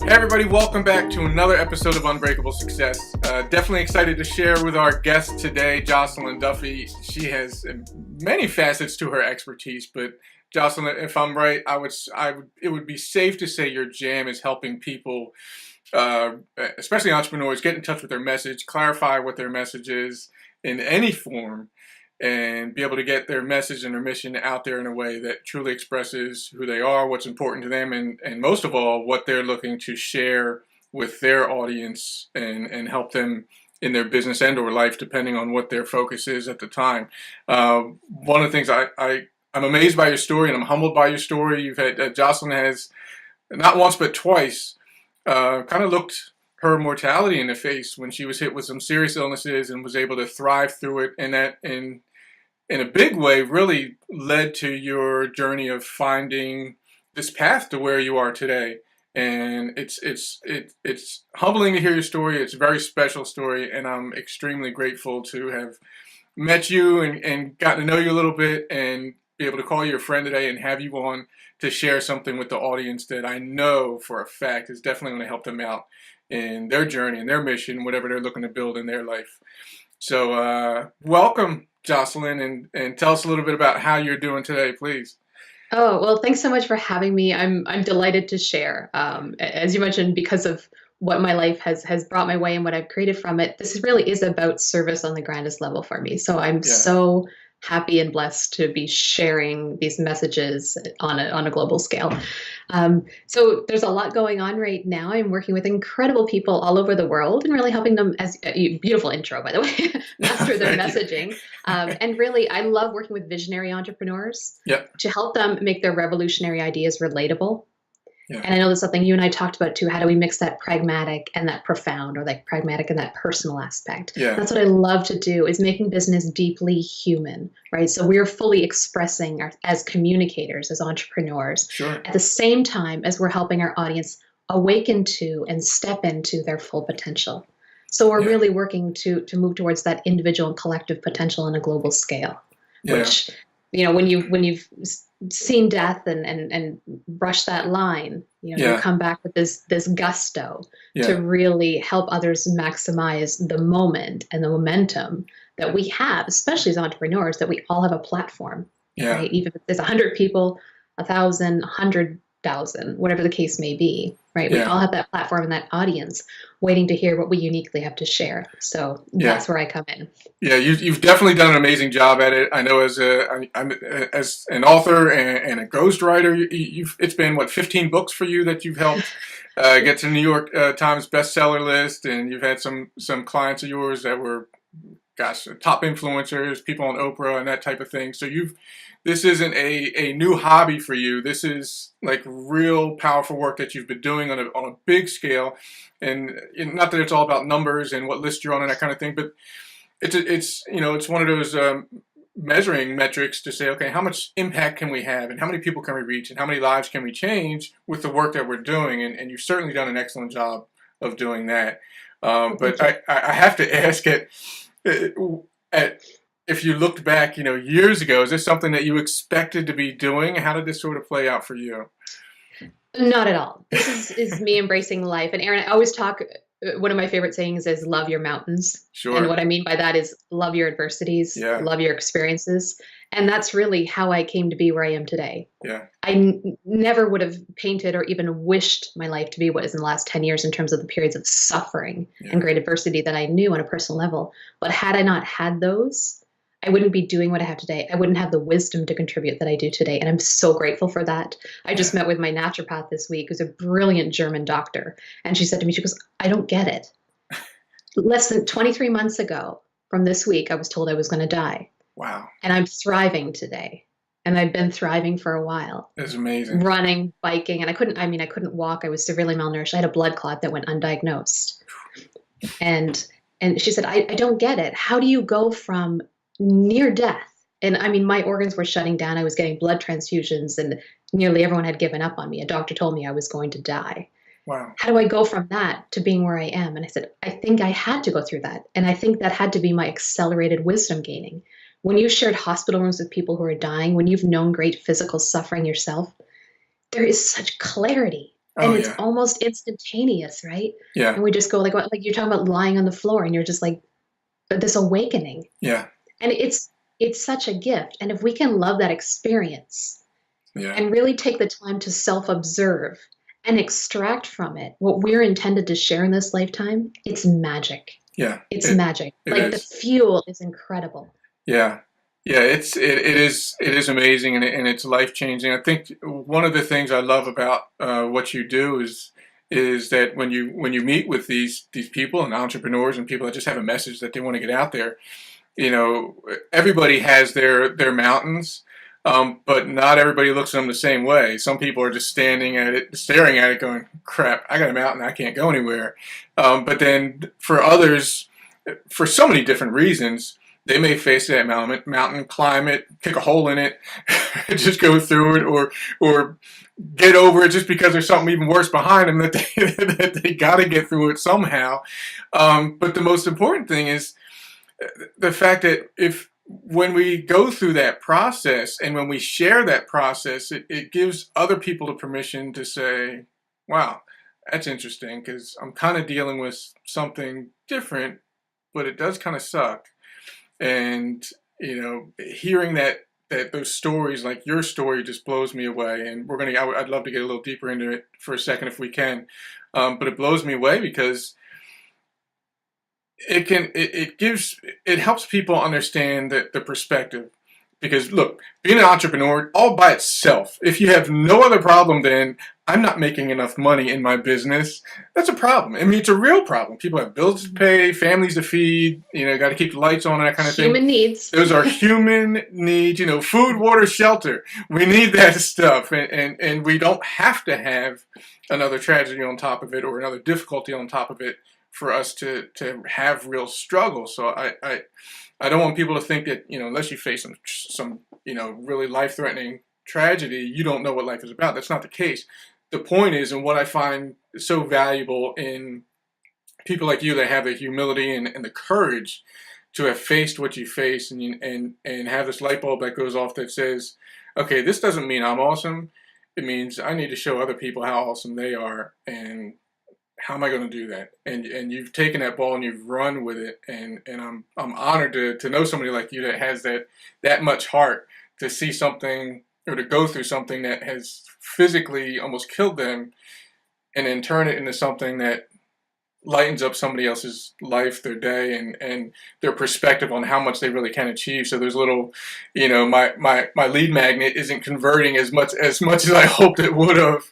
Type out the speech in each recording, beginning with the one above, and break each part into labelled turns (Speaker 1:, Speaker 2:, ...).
Speaker 1: Hey everybody, welcome back to another episode of Unbreakable Success. Definitely excited to share with our guest today, Joscelyn Duffy. She has many facets to her expertise, but Joscelyn, if I'm right, it would be safe to say your jam is helping people, especially entrepreneurs, get in touch with their message, clarify what their message is in any form, and be able to get their message and their mission out there in a way that truly expresses who they are, what's important to them, and most of all, what they're looking to share with their audience and help them in their business and or life, depending on what their focus is at the time. One of the things I'm amazed by your story, and I'm humbled by your story. You've had Joscelyn has not once but twice kind of looked her mortality in the face when she was hit with some serious illnesses and was able to thrive through it, and that in a big way really led to your journey of finding this path to where you are today. And it's humbling to hear your story. It's a very special story, and I'm extremely grateful to have met you and gotten to know you a little bit and be able to call you a friend today and have you on to share something with the audience that I know for a fact is definitely going to help them out in their journey and their mission, whatever they're looking to build in their life. So welcome, Joscelyn, and tell us a little bit about how you're doing today, please.
Speaker 2: Oh, well, thanks so much for having me. I'm delighted to share. As you mentioned, because of what my life has brought my way and what I've created from it, this really is about service on the grandest level for me. So I'm
Speaker 1: Yeah.
Speaker 2: so happy and blessed to be sharing these messages on a global scale. So there's a lot going on right now. I'm working with incredible people all over the world and really helping them, as beautiful intro, by the way, master their
Speaker 1: Thank you.
Speaker 2: messaging. And really, I love working with visionary entrepreneurs
Speaker 1: Yep.
Speaker 2: to help them make their revolutionary ideas relatable.
Speaker 1: Yeah.
Speaker 2: And I know there's something you and I talked about too. How do we mix that pragmatic and that profound, or like pragmatic and that personal aspect?
Speaker 1: Yeah.
Speaker 2: That's what I love to do, is making business deeply human, right? So we're fully expressing as communicators, as entrepreneurs,
Speaker 1: Sure.
Speaker 2: at the same time as we're helping our audience awaken to and step into their full potential. So we're
Speaker 1: Yeah.
Speaker 2: really working to move towards that individual and collective potential on a global scale,
Speaker 1: Yeah.
Speaker 2: which, when you've seen death and brush that line,
Speaker 1: Yeah.
Speaker 2: you come back with this gusto
Speaker 1: Yeah.
Speaker 2: to really help others maximize the moment and the momentum that we have, especially as entrepreneurs, that we all have a platform,
Speaker 1: Yeah.
Speaker 2: right? Even if there's 100 people, 1,000, 100,000, whatever the case may be, right? We
Speaker 1: Yeah.
Speaker 2: all have that platform and that audience waiting to hear what we uniquely have to share. So
Speaker 1: Yeah.
Speaker 2: that's where I come in.
Speaker 1: Yeah, you've definitely done an amazing job at it. I know as as an author and a ghostwriter, it's been what, 15 books for you that you've helped get to the New York Times bestseller list, and you've had some clients of yours that were, gosh, top influencers, people on Oprah and that type of thing. So this isn't a new hobby for you. This is like real powerful work that you've been doing on a big scale, and not that it's all about numbers and what list you're on and that kind of thing, but it's one of those measuring metrics to say, okay, how much impact can we have, and how many people can we reach, and how many lives can we change with the work that we're doing, and you've certainly done an excellent job of doing that. But I have to ask if you looked back, years ago, is this something that you expected to be doing? How did this sort of play out for you?
Speaker 2: Not at all. This is me embracing life. And Aaron, I always talk, one of my favorite sayings is love your mountains.
Speaker 1: Sure.
Speaker 2: And what I mean by that is love your adversities,
Speaker 1: Yeah.
Speaker 2: love your experiences. And that's really how I came to be where I am today.
Speaker 1: Yeah.
Speaker 2: I never would have painted or even wished my life to be what is in the last 10 years in terms of the periods of suffering and great adversity that I knew on a personal level. But had I not had those, I wouldn't be doing what I have today. I wouldn't have the wisdom to contribute that I do today. And I'm so grateful for that. I just met with my naturopath this week, who's a brilliant German doctor. And she said to me, she goes, I don't get it. Less than 23 months ago from this week, I was told I was going to die.
Speaker 1: Wow.
Speaker 2: And I'm thriving today. And I've been thriving for a while.
Speaker 1: That's amazing.
Speaker 2: Running, biking. And I couldn't walk. I was severely malnourished. I had a blood clot that went undiagnosed. And she said, I don't get it. How do you go from near death? And I mean, my organs were shutting down. I was getting blood transfusions and nearly everyone had given up on me. A doctor told me I was going to die.
Speaker 1: Wow.
Speaker 2: How do I go from that to being where I am? And I said, I think I had to go through that. And I think that had to be my accelerated wisdom gaining. When you shared hospital rooms with people who are dying, when you've known great physical suffering yourself, there is such clarity.
Speaker 1: Oh
Speaker 2: And it's
Speaker 1: yeah.
Speaker 2: almost instantaneous, right?
Speaker 1: Yeah.
Speaker 2: And we just go like you're talking about lying on the floor and you're just like this awakening.
Speaker 1: Yeah.
Speaker 2: And it's such a gift. And if we can love that experience
Speaker 1: Yeah.
Speaker 2: and really take the time to self-observe and extract from it what we're intended to share in this lifetime, it's magic.
Speaker 1: Yeah.
Speaker 2: It's magic.
Speaker 1: It
Speaker 2: Like the
Speaker 1: is.
Speaker 2: fuel is incredible.
Speaker 1: Yeah. Yeah, it is amazing, and it's life changing. I think one of the things I love about what you do is that when you meet with these people and entrepreneurs and people that just have a message that they want to get out there, you know, everybody has their mountains, but not everybody looks at them the same way. Some people are just standing at it, staring at it, going, "Crap, I got a mountain, I can't go anywhere." But then for others, for so many different reasons, they may face that mountain, climb it, kick a hole in it, just go through it, or get over it just because there's something even worse behind them that that they got to get through it somehow. But the most important thing is the fact that if when we go through that process and when we share that process, it gives other people the permission to say, wow, that's interesting because I'm kind of dealing with something different, but it does kind of suck. And, you know, hearing that those stories, like your story, just blows me away. And I'd love to get a little deeper into it for a second if we can. But it blows me away because it helps people understand the perspective. Because look, being an entrepreneur all by itself, if you have no other problem than I'm not making enough money in my business, that's a problem. I mean, it's a real problem. People have bills to pay, families to feed, you know, got to keep the lights on, that kind of thing.
Speaker 2: Human needs.
Speaker 1: Those are human needs, you know, food, water, shelter. We need that stuff. And we don't have to have another tragedy on top of it or another difficulty on top of it for us to have real struggle. So I don't want people to think that, you know, unless you face some you know, really life-threatening tragedy, you don't know what life is about. That's not the case. The point is, and what I find so valuable in people like you that have the humility and the courage to have faced what you face and have this light bulb that goes off that says, okay, this doesn't mean I'm awesome. It means I need to show other people how awesome they are, and how am I going to do that? And you've taken that ball and you've run with it, and I'm honored to know somebody like you that has that much heart to see something or to go through something that has physically almost killed them, and then turn it into something that lightens up somebody else's life, their day, and their perspective on how much they really can achieve. So there's little, you know, my lead magnet isn't converting as much as I hoped it would have.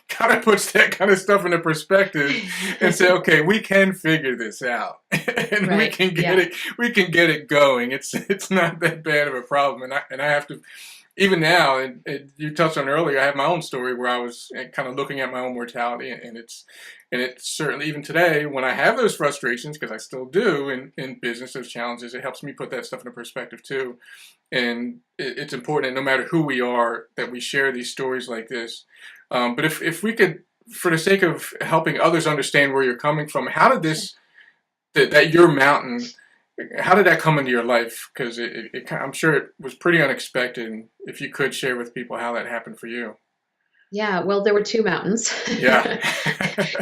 Speaker 1: Kind of puts that kind of stuff into perspective and say, okay, we can figure this out, and
Speaker 2: Right.
Speaker 1: we can get it going. It's not that bad of a problem, and I have to. Even now, and you touched on earlier, I have my own story where I was kind of looking at my own mortality, and it's certainly, even today, when I have those frustrations, because I still do in business, those challenges, it helps me put that stuff into perspective too. And it's important, no matter who we are, that we share these stories like this. But if we could, for the sake of helping others understand where you're coming from, how did that your mountain, how did that come into your life? Because I'm sure it was pretty unexpected. And if you could share with people how that happened for you.
Speaker 2: Yeah, well, there were two mountains,
Speaker 1: Yeah.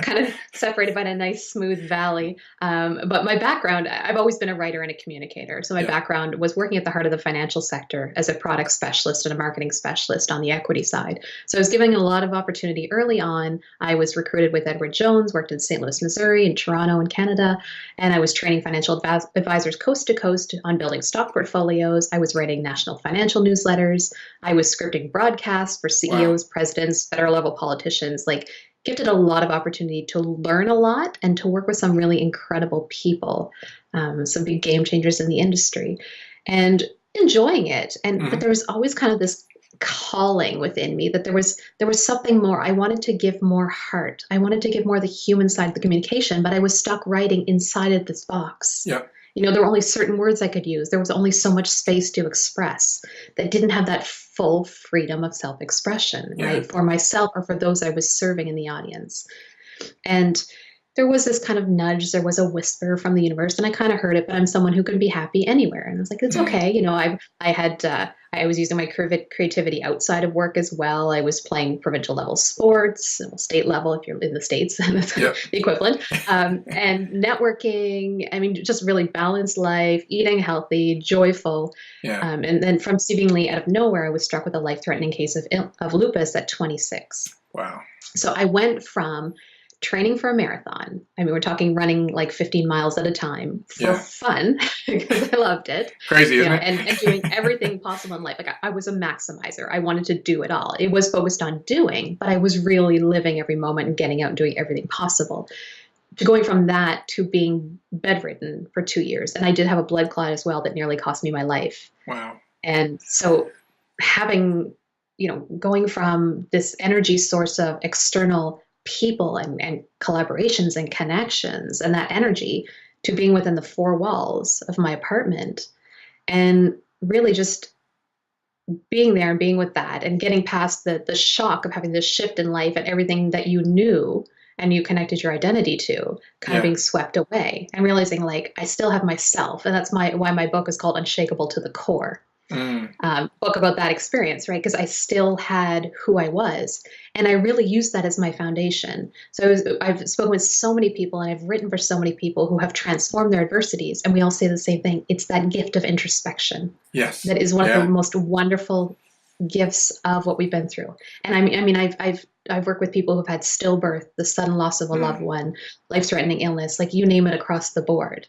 Speaker 2: kind of separated by a nice smooth valley. But my background, I've always been a writer and a communicator. So my background was working at the heart of the financial sector as a product specialist and a marketing specialist on the equity side. So I was given a lot of opportunity early on. I was recruited with Edward Jones, worked in St. Louis, Missouri, and Toronto in Canada. And I was training financial advisors coast to coast on building stock portfolios. I was writing national financial newsletters. I was scripting broadcasts for CEOs, presidents, federal level politicians, like gifted a lot of opportunity to learn a lot and to work with some really incredible people, some big game changers in the industry, and enjoying it. And but there was always kind of this calling within me that there was something more. I wanted to give more heart. I wanted to give more of the human side of the communication, but I was stuck writing inside of this box.
Speaker 1: Yeah.
Speaker 2: You know, there were only certain words I could use. There was only so much space to express that didn't have that full freedom of self-expression, right? For myself or for those I was serving in the audience. And there was this kind of nudge, there was a whisper from the universe, and I kind of heard it, but I'm someone who can be happy anywhere. And I was like, it's
Speaker 1: Mm.
Speaker 2: okay. I was using my creativity outside of work as well. I was playing provincial level sports, state level, if you're in the States, that's
Speaker 1: Yep.
Speaker 2: the equivalent. And networking, I mean, just really balanced life, eating healthy, joyful.
Speaker 1: Yeah.
Speaker 2: And then from seemingly out of nowhere, I was struck with a life-threatening case of lupus at 26.
Speaker 1: Wow.
Speaker 2: So I went from training for a marathon. I mean, we're talking running like 15 miles at a time for fun because I loved it.
Speaker 1: Crazy, isn't it?
Speaker 2: And doing everything possible in life. Like I was a maximizer. I wanted to do it all. It was focused on doing, but I was really living every moment and getting out and doing everything possible. To going from that to being bedridden for 2 years. And I did have a blood clot as well that nearly cost me my life.
Speaker 1: Wow.
Speaker 2: And so having, going from this energy source of external people and collaborations and connections and that energy to being within the four walls of my apartment and really just being there and being with that and getting past the shock of having this shift in life and everything that you knew and you connected your identity to kind of being swept away and realizing like I still have myself. And that's why my book is called Unshakable to the Core. Book about that experience, right? Because I still had who I was, and I really used that as my foundation. So I've spoken with so many people, and I've written for so many people who have transformed their adversities, and we all say the same thing. It's that gift of introspection.
Speaker 1: Yes,
Speaker 2: that is one of the most wonderful gifts of what we've been through. And I mean, I've worked with people who've had stillbirth, the sudden loss of a loved one, life-threatening illness, like you name it, across the board.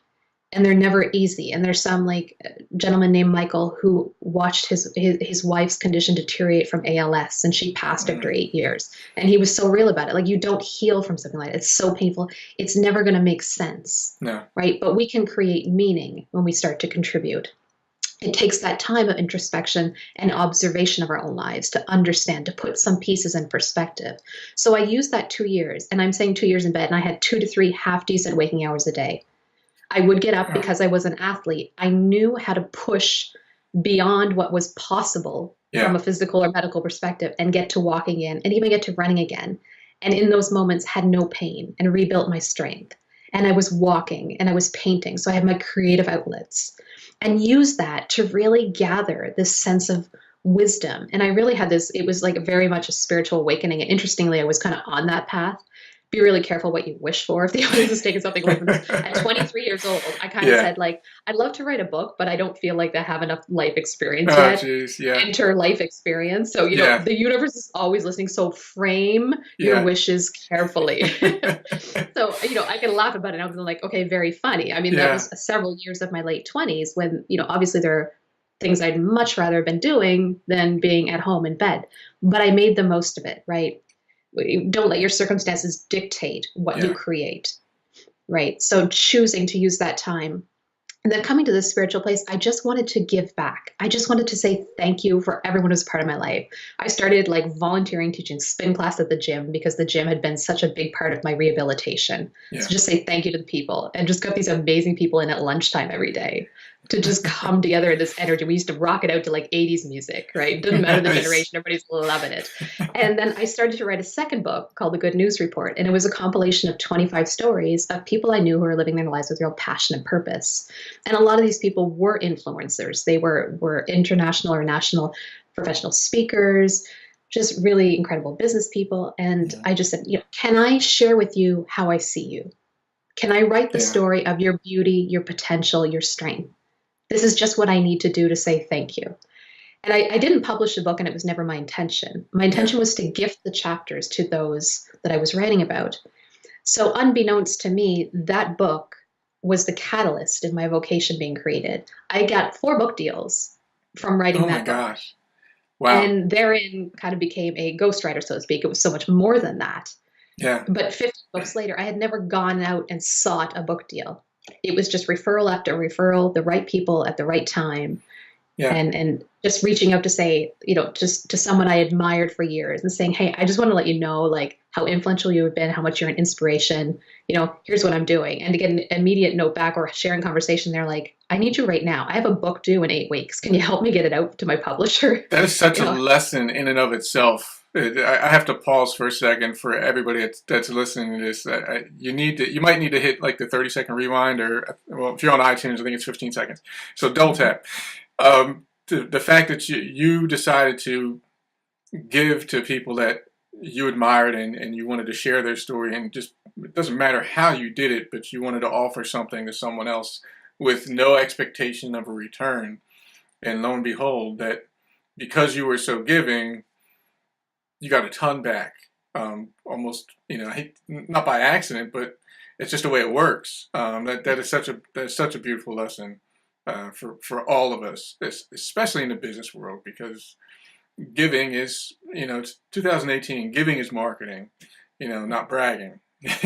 Speaker 2: And they're never easy. And there's some like gentleman named Michael who watched his wife's condition deteriorate from ALS, and she passed after 8 years. And he was so real about it. Like, you don't heal from something like that. It's so painful. It's never going to make sense.
Speaker 1: No.
Speaker 2: Right. But we can create meaning when we start to contribute. It takes that time of introspection and observation of our own lives to understand, to put some pieces in perspective. So I used that 2 years, and I'm saying 2 years in bed, and I had 2 to 3 half decent waking hours a day. I would get up because I was an athlete. I knew how to push beyond what was possible from a physical or medical perspective and get to walking in and even get to running again. And in those moments had no pain and rebuilt my strength. And I was walking and I was painting. So I had my creative outlets and used that to really gather this sense of wisdom. And I really had this, it was like very much a spiritual awakening. And interestingly, I was kind of on that path. Be really careful what you wish for if the audience is taking something away from this. At 23 years old, I kind of said, like, I'd love to write a book, but I don't feel like I have enough life experience yet.
Speaker 1: Geez,
Speaker 2: Enter life experience. So, you know, the universe is always listening. So frame your wishes carefully. So, you know, I can laugh about it. I was like, okay, very funny. I mean, that was several years of my late 20s when, you know, obviously there are things I'd much rather have been doing than being at home in bed. But I made the most of it, right? Don't let your circumstances dictate what you create, right? So choosing to use that time. And then coming to this spiritual place, I just wanted to give back. I just wanted to say thank you for everyone who's part of my life. I started like volunteering, teaching spin class at the gym because the gym had been such a big part of my rehabilitation. So just say thank you to the people, and just got these amazing people in at lunchtime every day to just come together in this energy. We used to rock it out to like 80s music, right? It doesn't matter the generation, everybody's loving it. And then I started to write a second book called The Good News Report. And it was a compilation of 25 stories of people I knew who were living their lives with real passion and purpose. And a lot of these people were influencers. They were international or national professional speakers, just really incredible business people. And I just said, you know, can I share with you how I see you? Can I write the story of your beauty, your potential, your strength? This is just what I need to do to say thank you. And I didn't publish the book, and it was never my intention. My intention was to gift the chapters to those that I was writing about. So unbeknownst to me, that book was the catalyst in my vocation being created. I got 4 book deals from writing that book. Oh my gosh. Wow. And therein kind of became a ghostwriter, so to speak. It was so much more than that.
Speaker 1: Yeah.
Speaker 2: But 50 books later, I had never gone out and sought a book deal. It was just referral after referral, the right people at the right time. Yeah. And just reaching out to say, you know, just to someone I admired for years and saying, hey, I just want to let you know, like, how influential you have been, how much you're an inspiration, you know, here's what I'm doing. And to get an immediate note back or sharing conversation, they're like, I need you right now. I have a book due in 8 weeks. Can you help me get it out to my publisher?
Speaker 1: That is such a lesson in and of itself. I have to pause for a second for everybody that's listening to this. You might need to hit like the 30-second rewind, or well, if you're on iTunes, I think it's 15 seconds. So double tap. The fact that you decided to give to people that you admired and you wanted to share their story, and just it doesn't matter how you did it, but you wanted to offer something to someone else with no expectation of a return. And lo and behold, that because you were so giving, you got a ton back. Almost, not by accident, but it's just the way it works. That is such a beautiful lesson for all of us, especially in the business world, because giving is, it's 2018. Giving is marketing, not bragging.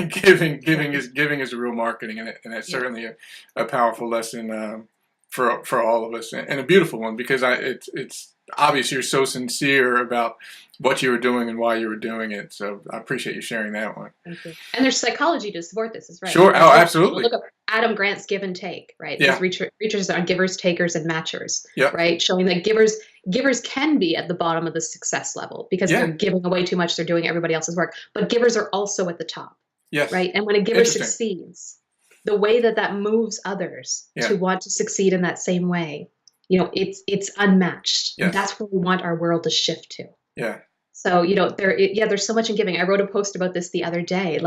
Speaker 1: Giving is a real marketing, and that's certainly a powerful lesson for all of us, and a beautiful one, because it's obvious you're so sincere about what you were doing and why you were doing it. So I appreciate you sharing that one.
Speaker 2: Thank you. And there's psychology to support this, is right.
Speaker 1: Sure. Oh, absolutely.
Speaker 2: Look up Adam Grant's Give and Take, right?
Speaker 1: Yeah.
Speaker 2: These researchers on givers, takers, and matchers,
Speaker 1: yeah.
Speaker 2: right? Showing that givers can be at the bottom of the success level because they're giving away too much. They're doing everybody else's work. But givers are also at the top.
Speaker 1: Yes.
Speaker 2: Right. And when a giver succeeds, the way that moves others to want to succeed in that same way, it's unmatched.
Speaker 1: Yes.
Speaker 2: And that's where we want our world to shift to.
Speaker 1: Yeah.
Speaker 2: So, there's so much in giving. I wrote a post about this the other day.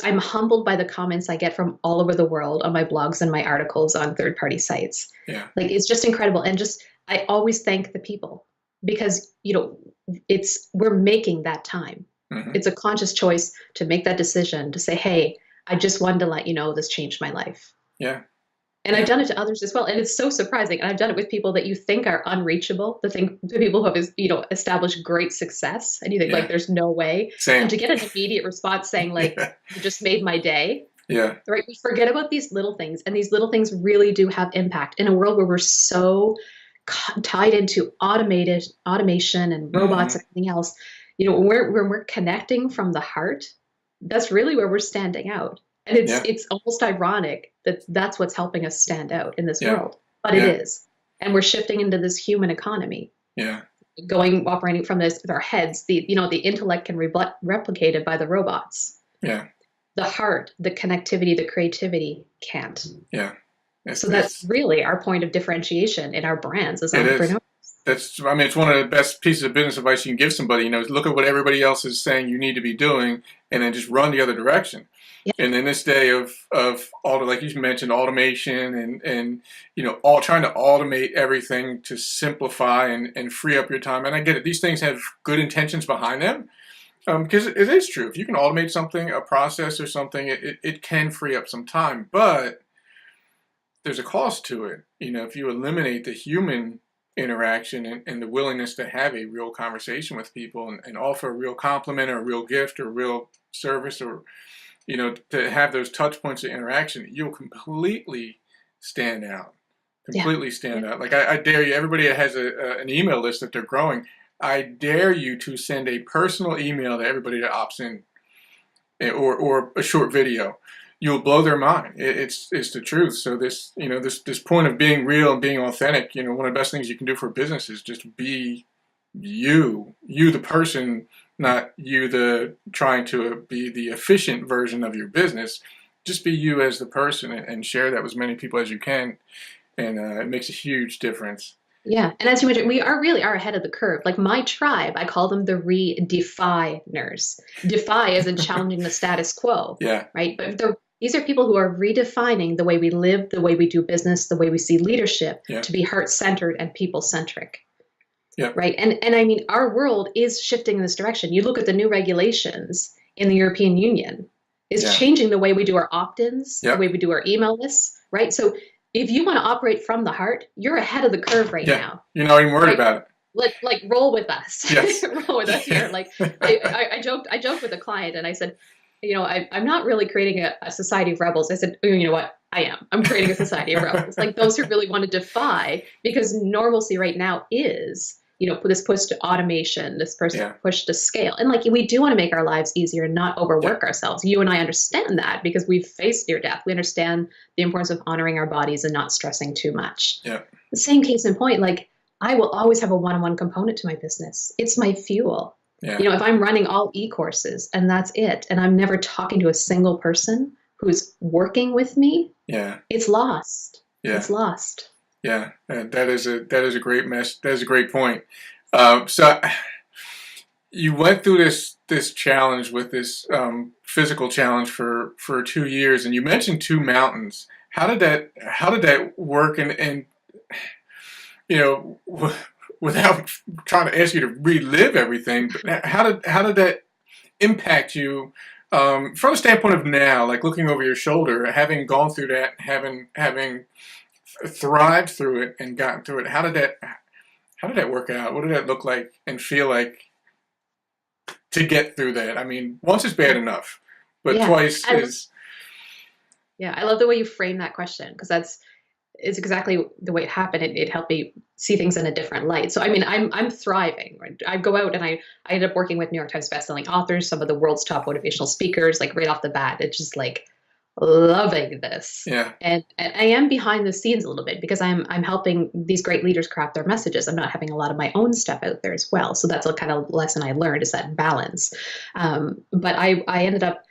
Speaker 2: I'm humbled by the comments I get from all over the world on my blogs and my articles on third-party sites.
Speaker 1: Yeah.
Speaker 2: It's just incredible. And I always thank the people because, we're making that time. Mm-hmm. It's a conscious choice to make that decision to say, hey, I just wanted to let you know this changed my life.
Speaker 1: Yeah.
Speaker 2: And I've done it to others as well. And it's so surprising. And I've done it with people that you think are unreachable, the people who have, established great success. And you think there's no way.
Speaker 1: Same.
Speaker 2: And to get an immediate response saying you just made my day.
Speaker 1: Yeah.
Speaker 2: Right. We forget about these little things. And these little things really do have impact in a world where we're so tied into automation and robots and everything else. When we're connecting from the heart, that's really where we're standing out. And it's almost ironic that that's what's helping us stand out in this world. But it is. And we're shifting into this human economy.
Speaker 1: Yeah.
Speaker 2: Operating from this with our heads. The intellect can be replicated by the robots.
Speaker 1: Yeah.
Speaker 2: The heart, the connectivity, the creativity can't.
Speaker 1: Yeah.
Speaker 2: That's really our point of differentiation in our brands as entrepreneurs.
Speaker 1: It's one of the best pieces of business advice you can give somebody. Look at what everybody else is saying you need to be doing, and then just run the other direction. Yeah. And in this day of all, like you mentioned, automation and all trying to automate everything to simplify and free up your time. And I get it; these things have good intentions behind them, because it is true. If you can automate something, a process or something, it can free up some time. But there's a cost to it. If you eliminate the human interaction and the willingness to have a real conversation with people and offer a real compliment or a real gift or a real service, or to have those touch points of interaction, you'll completely stand out. Stand out. Like I dare you, everybody that has an email list that they're growing, I dare you to send a personal email to everybody that opts in, or a short video. You'll blow their mind. It's the truth. So this point of being real and being authentic, one of the best things you can do for a business is just be you the person, not you trying to be the efficient version of your business. Just be you as the person and share that with as many people as you can. And it makes a huge difference.
Speaker 2: Yeah. And as you mentioned, we really are ahead of the curve. Like my tribe, I call them the Redefiners. Defy is in challenging the status quo.
Speaker 1: Yeah.
Speaker 2: Right. But these are people who are redefining the way we live, the way we do business, the way we see leadership to be heart-centered and people-centric.
Speaker 1: Yeah.
Speaker 2: Right. And I mean, our world is shifting in this direction. You look at the new regulations in the European Union, is changing the way we do our opt-ins, the way we do our email lists. Right. So if you want to operate from the heart, you're ahead of the curve right now.
Speaker 1: You're not even worried about it.
Speaker 2: Like roll with us.
Speaker 1: Yes.
Speaker 2: Roll with us here. Like I joked with a client and I said, I'm not really creating a society of rebels. I said, you know what? I am. I'm creating a society of rebels. Like those who really want to defy, because normalcy right now is, this push to automation, this push to scale. And we do want to make our lives easier and not overwork ourselves. You and I understand that because we've faced near death. We understand the importance of honoring our bodies and not stressing too much.
Speaker 1: Yeah.
Speaker 2: The same case in point, I will always have a one-on-one component to my business. It's my fuel.
Speaker 1: Yeah.
Speaker 2: You know, if I'm running all e-courses and that's it, and I'm never talking to a single person who's working with me,
Speaker 1: Yeah.
Speaker 2: it's lost.
Speaker 1: Yeah.
Speaker 2: It's lost.
Speaker 1: Yeah. That is a great mess. That is a great point. So you went through this challenge with this physical challenge for 2 years, and you mentioned two mountains. How did that work? And you know, without trying to ask you to relive everything, but how did that impact you from a standpoint of now, like looking over your shoulder, having gone through that, having thrived through it and gotten through it? How did that work out? What did that look like and feel like to get through that? I mean, once is bad enough, but
Speaker 2: Yeah.
Speaker 1: twice is.
Speaker 2: Yeah, I love the way you frame that question, because it's exactly the way it happened. It helped me see things in a different light. So I mean, I'm thriving. Right? I go out and I ended up working with New York Times bestselling authors, some of the world's top motivational speakers, like right off the bat. It's just like loving this.
Speaker 1: Yeah.
Speaker 2: And I am behind the scenes a little bit because I'm helping these great leaders craft their messages. I'm not having a lot of my own stuff out there as well. So that's a kind of lesson I learned, is that balance. But I ended up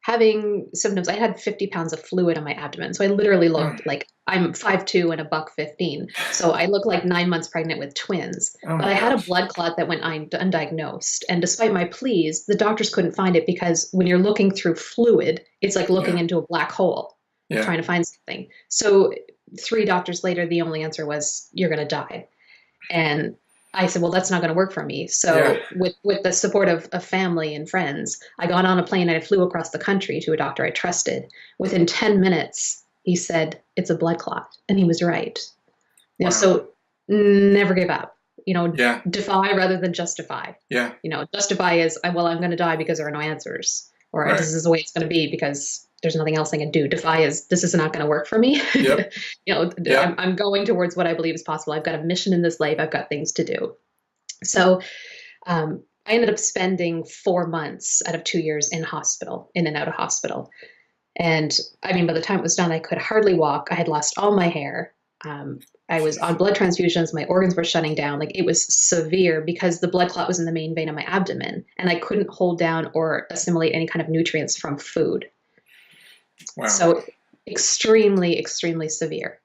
Speaker 2: having symptoms. I had 50 pounds of fluid in my abdomen. So I literally looked like I'm 5'2" and a buck 15. So I look like 9 months pregnant with twins.
Speaker 1: Oh
Speaker 2: But
Speaker 1: my
Speaker 2: I had a
Speaker 1: gosh.
Speaker 2: blood clot that went undiagnosed. And despite my pleas, the doctors couldn't find it, because when you're looking through fluid, it's like looking
Speaker 1: Yeah.
Speaker 2: into a black hole,
Speaker 1: Yeah.
Speaker 2: trying to find something. So 3 doctors later, the only answer was, you're going to die. And I said, well, that's not going to work for me. So
Speaker 1: Yeah.
Speaker 2: with the support of family and friends, I got on a plane and I flew across the country to a doctor I trusted. Within 10 minutes, he said, it's a blood clot. And he was right. You know,
Speaker 1: Wow.
Speaker 2: so never give up. You know,
Speaker 1: Yeah.
Speaker 2: defy rather than justify.
Speaker 1: Yeah.
Speaker 2: You know, justify is, well, I'm going to die because there are no answers, or
Speaker 1: Right.
Speaker 2: this is the way it's going to be because there's nothing else I can do. Defy is, this is not going to work for me.
Speaker 1: Yep.
Speaker 2: You know,
Speaker 1: Yep.
Speaker 2: I'm going towards what I believe is possible. I've got a mission in this life. I've got things to do. So I ended up spending 4 months out of 2 years in hospital, in and out of hospital. And I mean, by the time it was done, I could hardly walk. I had lost all my hair. I was on blood transfusions. My organs were shutting down. Like, it was severe because the blood clot was in the main vein of my abdomen, and I couldn't hold down or assimilate any kind of nutrients from food.
Speaker 1: Wow.
Speaker 2: So extremely, extremely severe.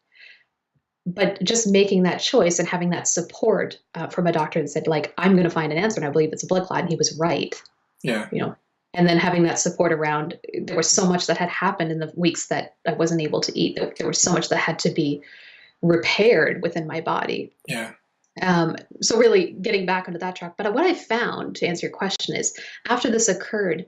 Speaker 2: But just making that choice and having that support from a doctor that said, like, I'm going to find an answer, and I believe it's a blood clot, and he was right.
Speaker 1: Yeah.
Speaker 2: You know, and then having that support around, there was so much that had happened in the weeks that I wasn't able to eat. There was so much that had to be repaired within my body.
Speaker 1: Yeah.
Speaker 2: So really getting back onto that track. But what I found, to answer your question, is after this occurred,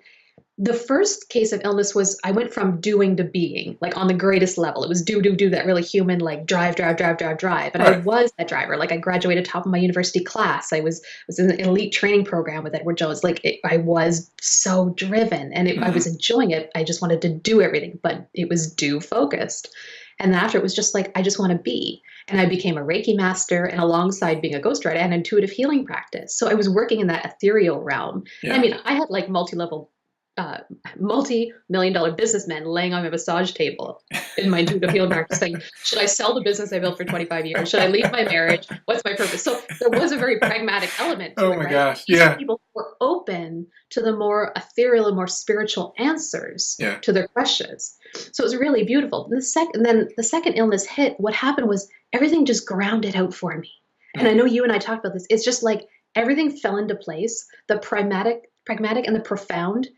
Speaker 2: the first case of illness was, I went from doing to being, like on the greatest level. It was do, that really human, like drive. And
Speaker 1: Right.
Speaker 2: I was that driver. Like, I graduated top of my university class. I was in an elite training program with Edward Jones. Like, I was so driven, and I was enjoying it. I just wanted to do everything, but it was do focused. And then after, it was just like, I just want to be. And I became a Reiki master. And alongside being a ghostwriter, I had an intuitive healing practice. So I was working in that ethereal realm.
Speaker 1: Yeah.
Speaker 2: I mean, I had like multi-million-dollar businessmen laying on my massage table in my intuitive healing practice saying, should I sell the business I built for 25 years? Should I leave my marriage? What's my purpose? So there was a very pragmatic element to
Speaker 1: Oh
Speaker 2: it,
Speaker 1: my
Speaker 2: right?
Speaker 1: gosh.
Speaker 2: These
Speaker 1: Yeah.
Speaker 2: people were open to the more ethereal and more spiritual answers
Speaker 1: Yeah.
Speaker 2: to their questions. So it was really beautiful. And then the second illness hit. What happened was everything just grounded out for me. And I know you and I talked about this. It's just like everything fell into place. The pragmatic and the profound,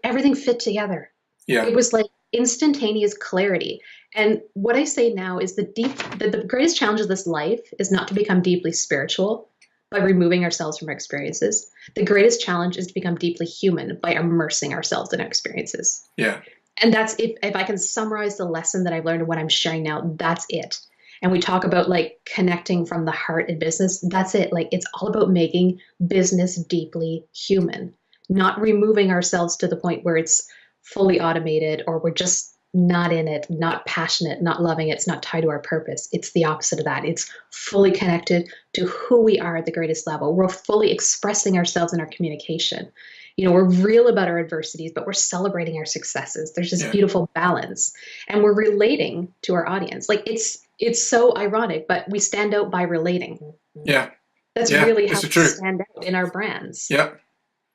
Speaker 2: everything fit together.
Speaker 1: Yeah.
Speaker 2: It was like instantaneous clarity. And what I say now is the greatest challenge of this life is not to become deeply spiritual by removing ourselves from our experiences. The greatest challenge is to become deeply human by immersing ourselves in our experiences.
Speaker 1: Yeah.
Speaker 2: And that's, if I can summarize the lesson that I've learned and what I'm sharing now, that's it. And we talk about like connecting from the heart in business. That's it. Like, it's all about making business deeply human, not removing ourselves to the point where it's fully automated or we're just not in it, not passionate, not loving it. It's not tied to our purpose. It's the opposite of that. It's fully connected to who we are at the greatest level. We're fully expressing ourselves in our communication. You know, we're real about our adversities, but we're celebrating our successes. There's this beautiful balance, and we're relating to our audience. Like, it's so ironic, but we stand out by relating.
Speaker 1: Yeah.
Speaker 2: That's
Speaker 1: Yeah.
Speaker 2: really
Speaker 1: It's
Speaker 2: how
Speaker 1: the
Speaker 2: we
Speaker 1: truth.
Speaker 2: stand out in our brands.
Speaker 1: Yep.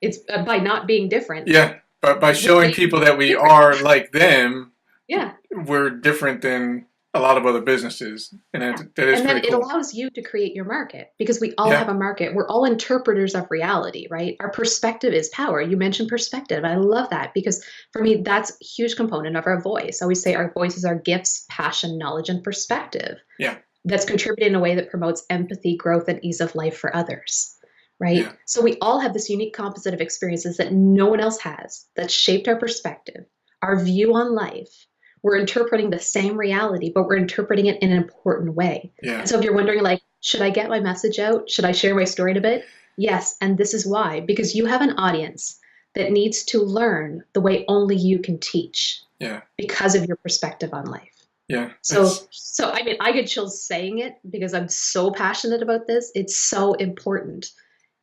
Speaker 2: It's by not being different.
Speaker 1: Yeah. But by showing people that we
Speaker 2: different.
Speaker 1: are like them,
Speaker 2: Yeah.
Speaker 1: we're different than a lot of other businesses. And that is
Speaker 2: And then
Speaker 1: pretty
Speaker 2: it
Speaker 1: cool.
Speaker 2: allows you to create your market because we all
Speaker 1: Yeah.
Speaker 2: have a market. We're all interpreters of reality, right? Our perspective is power. You mentioned perspective. I love that because for me, that's a huge component of our voice. I always say our voice is our gifts, passion, knowledge, and perspective
Speaker 1: Yeah.
Speaker 2: that's contributed in a way that promotes empathy, growth, and ease of life for others, right?
Speaker 1: Yeah.
Speaker 2: So we all have this unique composite of experiences that no one else has that shaped our perspective, our view on life. We're interpreting the same reality, but we're interpreting it in an important way.
Speaker 1: Yeah.
Speaker 2: And so if you're wondering, like, should I get my message out? Should I share my story in a bit? Yes. And this is why, because you have an audience that needs to learn the way only you can teach
Speaker 1: Yeah.
Speaker 2: because of your perspective on life.
Speaker 1: Yeah.
Speaker 2: So I mean, I get chills saying it because I'm so passionate about this. It's so important.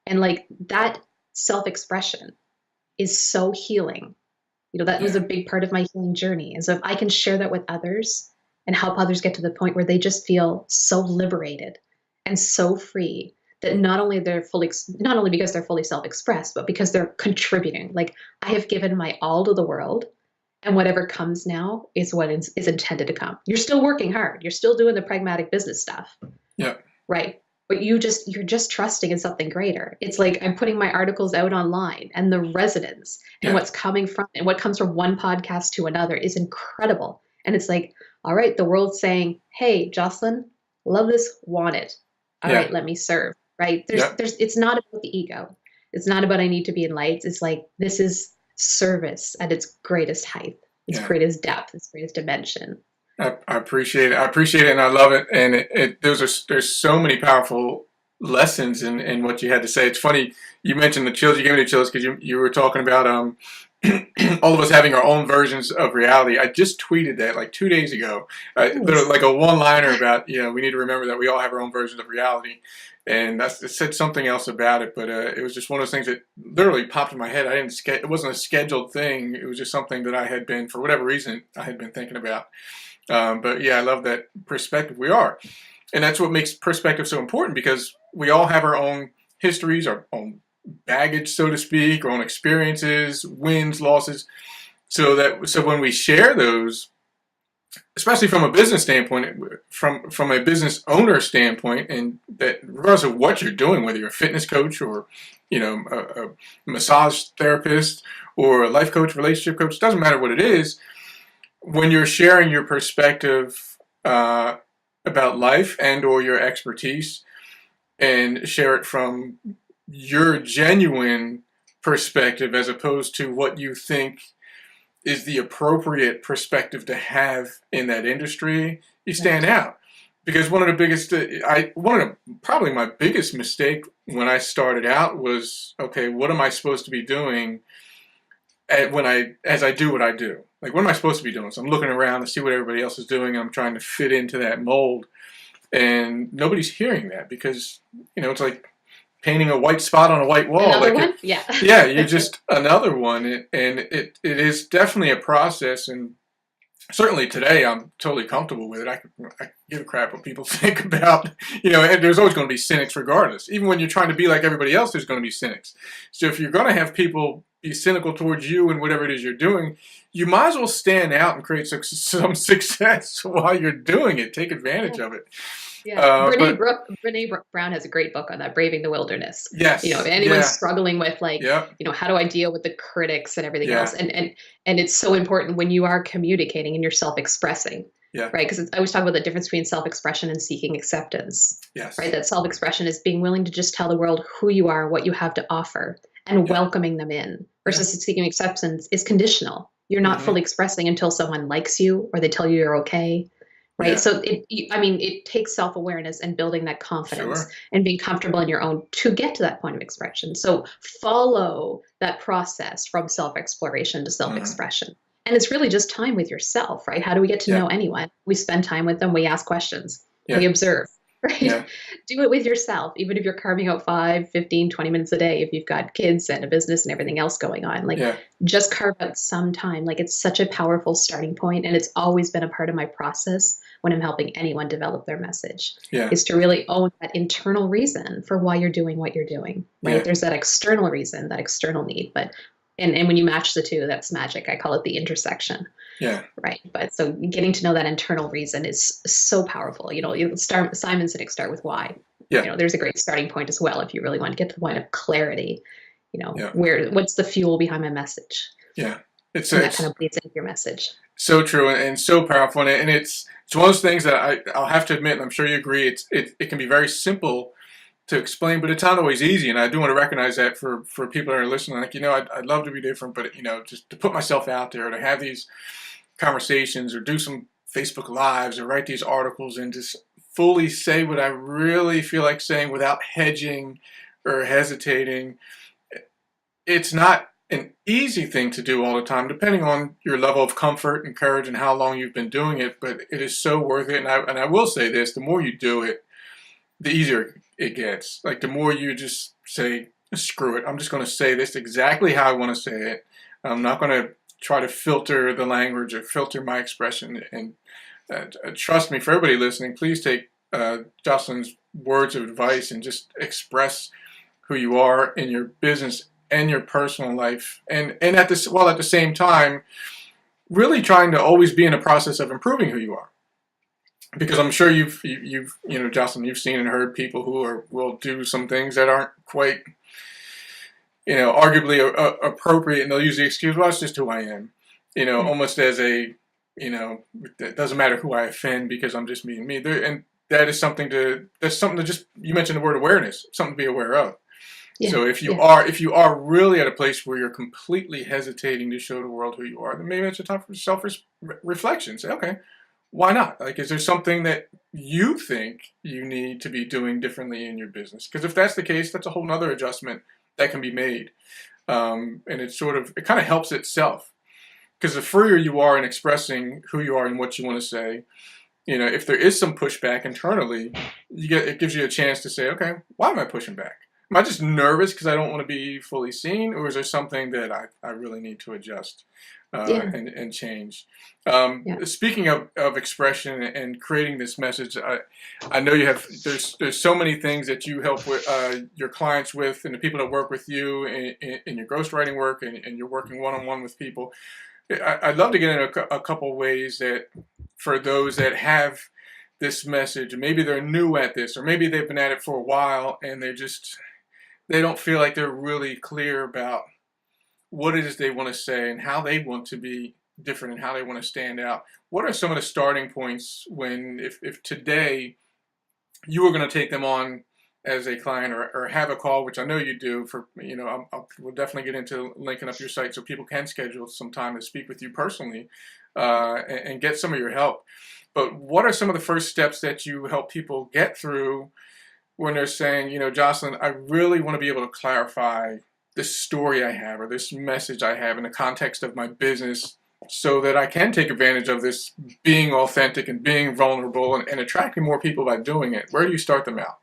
Speaker 2: And like that self-expression is so healing. You know, that was a big part of my healing journey. And so if I can share that with others and help others get to the point where they just feel so liberated and so free that not only not only because they're fully self-expressed, but because they're contributing. Like I have given my all to the world, and whatever comes now is what is intended to come. You're still working hard. You're still doing the pragmatic business stuff.
Speaker 1: Yeah.
Speaker 2: Right. But you're just trusting in something greater. It's like I'm putting my articles out online and the resonance and what's coming from and what comes from one podcast to another is incredible. And it's like, all right, the world's saying, hey, Joscelyn, love this, want it. All right, let me serve. Right. It's not about the ego. It's not about I need to be in lights. It's like this is service at its greatest height, its greatest depth, its greatest dimension.
Speaker 1: I appreciate it. I appreciate it, and I love it. And there's so many powerful lessons in what you had to say. It's funny you mentioned the chills. You gave me the chills because you were talking about all of us having our own versions of reality. I just tweeted that like 2 days ago. Like a one-liner about we need to remember that we all have our own versions of reality. And it said something else about it, but it was just one of those things that literally popped in my head. It wasn't a scheduled thing. It was just something that I had been, for whatever reason, I had been thinking about. But yeah, I love that perspective we are. And that's what makes perspective so important because we all have our own histories, our own baggage, so to speak, our own experiences, wins, losses. So when we share those, especially from a business standpoint, from a business owner standpoint, and that regardless of what you're doing, whether you're a fitness coach or a massage therapist or a life coach, relationship coach, doesn't matter what it is. When you're sharing your perspective about life and or your expertise and share it from your genuine perspective as opposed to what you think is the appropriate perspective to have in that industry, you stand out. Because probably my biggest mistake when I started out was, okay, what am I supposed to be doing as I do what I do? Like, what am I supposed to be doing? So I'm looking around to see what everybody else is doing, and I'm trying to fit into that mold. And nobody's hearing that because, it's like painting a white spot on a white wall.
Speaker 2: Another one? Yeah.
Speaker 1: Yeah, you're just another one. And it is definitely a process. And certainly today I'm totally comfortable with it. I give a crap what people think about, and there's always going to be cynics regardless. Even when you're trying to be like everybody else, there's going to be cynics. So if you're going to have people be cynical towards you and whatever it is you're doing, you might as well stand out and create some success while you're doing it. Take advantage of it.
Speaker 2: Yeah, Brene Brown has a great book on that, Braving the Wilderness.
Speaker 1: Yes.
Speaker 2: If anyone's struggling with how do I deal with the critics and everything else? And it's so important when you are communicating and you're self-expressing.
Speaker 1: Yeah.
Speaker 2: Right. Because I always talk about the difference between self-expression and seeking acceptance.
Speaker 1: Yes.
Speaker 2: Right. That self-expression is being willing to just tell the world who you are, what you have to offer, and welcoming them in. Versus seeking acceptance is conditional. You're not fully expressing until someone likes you or they tell you you're okay. Right. Yeah. So it takes self-awareness and building that confidence and being comfortable in your own to get to that point of expression. So follow that process from self-exploration to self-expression. And it's really just time with yourself, right? How do we get to know anyone? We spend time with them. We ask questions. We observe, right? Yeah. Do it with yourself, even if you're carving out 5, 15, 20 minutes a day, if you've got kids and a business and everything else going on, just carve out some time. Like it's such a powerful starting point. And it's always been a part of my process when I'm helping anyone develop their message,
Speaker 1: Yeah.
Speaker 2: is to really own that internal reason for why you're doing what you're doing, right?
Speaker 1: Yeah.
Speaker 2: There's that external reason, that external need, but and when you match the two, that's magic. I call it the intersection.
Speaker 1: Yeah.
Speaker 2: Right. But so getting to know that internal reason is so powerful. Simon Sinek, start with why.
Speaker 1: Yeah.
Speaker 2: There's a great starting point as well if you really want to get to the point of clarity.
Speaker 1: Yeah.
Speaker 2: What's the fuel behind my message?
Speaker 1: Yeah.
Speaker 2: That kind of bleeds into your message.
Speaker 1: So true and so powerful. And it's one of those things that I'll have to admit, and I'm sure you agree, it can be very simple to explain, but it's not always easy. And I do want to recognize that for people that are listening, like, I'd love to be different, but, just to put myself out there, to have these conversations or do some Facebook Lives or write these articles and just fully say what I really feel like saying without hedging or hesitating. It's not an easy thing to do all the time, depending on your level of comfort and courage and how long you've been doing it, but it is so worth it. And I will say this, the more you do it, the easier it gets. Like, the more you just say, screw it, I'm just going to say this exactly how I want to say it. I'm not going to try to filter the language or filter my expression. And trust me, for everybody listening, please take Joscelyn's words of advice and just express who you are in your business and your personal life, and at the same time, really trying to always be in a process of improving who you are. Because I'm sure you've Joscelyn, you've seen and heard people who will do some things that aren't quite, arguably appropriate, and they'll use the excuse, well, it's just who I am, almost as a, it doesn't matter who I offend because I'm just me and me. And that's something to just, you mentioned the word awareness, something to be aware of. Yeah, so if you are really at a place where you're completely hesitating to show the world who you are, then maybe it's a time for self-reflection. Say, okay, why not? Like, is there something that you think you need to be doing differently in your business? Because if that's the case, that's a whole nother adjustment that can be made. And it kind of helps itself. Because the freer you are in expressing who you are and what you want to say, if there is some pushback internally, it gives you a chance to say, okay, why am I pushing back? Am I just nervous because I don't want to be fully seen, or is there something that I really need to adjust and change? Speaking of expression and creating this message, I know there's so many things that you help with your clients with, and the people that work with you in your ghostwriting work, and you're working one-on-one with people. I'd love to get into a couple ways that for those that have this message, maybe they're new at this, or maybe they've been at it for a while and they don't feel like they're really clear about what it is they want to say and how they want to be different and how they want to stand out. What are some of the starting points when, if today you were going to take them on as a client or have a call, which I know you do, we'll definitely get into linking up your site so people can schedule some time to speak with you personally and get some of your help. But what are some of the first steps that you help people get through when they're saying, Joscelyn, I really want to be able to clarify this story I have or this message I have in the context of my business so that I can take advantage of this being authentic and being vulnerable and attracting more people by doing it? Where do you start them out?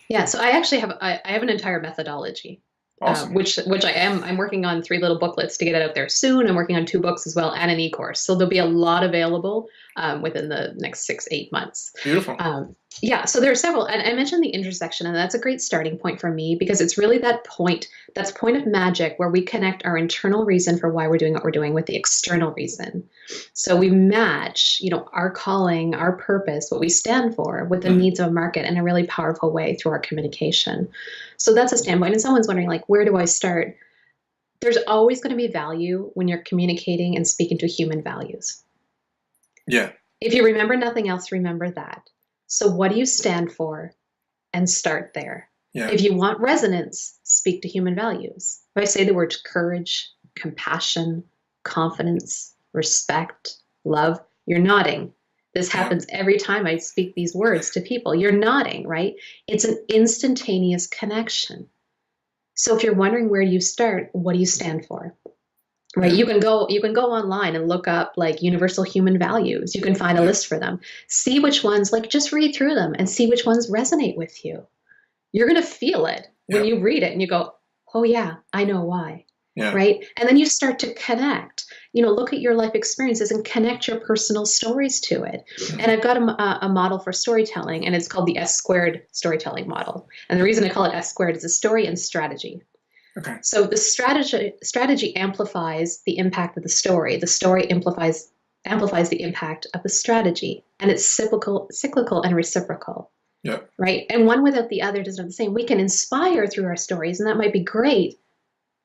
Speaker 2: Yeah, so I actually have an entire methodology.
Speaker 1: Awesome.
Speaker 2: Which I'm working on 3 little booklets to get it out there soon. I'm working on 2 books as well and an e-course. So there'll be a lot available within the next 6-8 months.
Speaker 1: Beautiful.
Speaker 2: So there are several, and I mentioned the intersection, and that's a great starting point for me because it's really that's point of magic where we connect our internal reason for why we're doing what we're doing with the external reason. So we match, our calling, our purpose, what we stand for with the needs of a market in a really powerful way through our communication. So that's a standpoint. And someone's wondering, like, where do I start? There's always going to be value when you're communicating and speaking to human values.
Speaker 1: Yeah.
Speaker 2: If you remember nothing else, remember that. So what do you stand for? And start there.
Speaker 1: Yeah.
Speaker 2: If you want resonance, speak to human values. If I say the words courage, compassion, confidence, respect, love, you're nodding. This happens every time I speak these words to people. You're nodding, right? It's an instantaneous connection. So if you're wondering where you start, what do you stand for? Right. You can go online and look up like universal human values. You can find a list for them. See which ones, just read through them and see which ones resonate with you. You're going to feel it when you read it and you go, oh yeah, I know why.
Speaker 1: Yeah.
Speaker 2: right? And then you start to connect, look at your life experiences and connect your personal stories to it. And I've got a model for storytelling, and it's called the S squared storytelling model. And the reason I call it S squared is a story and strategy.
Speaker 1: Okay.
Speaker 2: So the strategy amplifies the impact of the story. The story amplifies the impact of the strategy, and it's cyclical and reciprocal.
Speaker 1: Yeah.
Speaker 2: Right. And one without the other does not the same. We can inspire through our stories, and that might be great,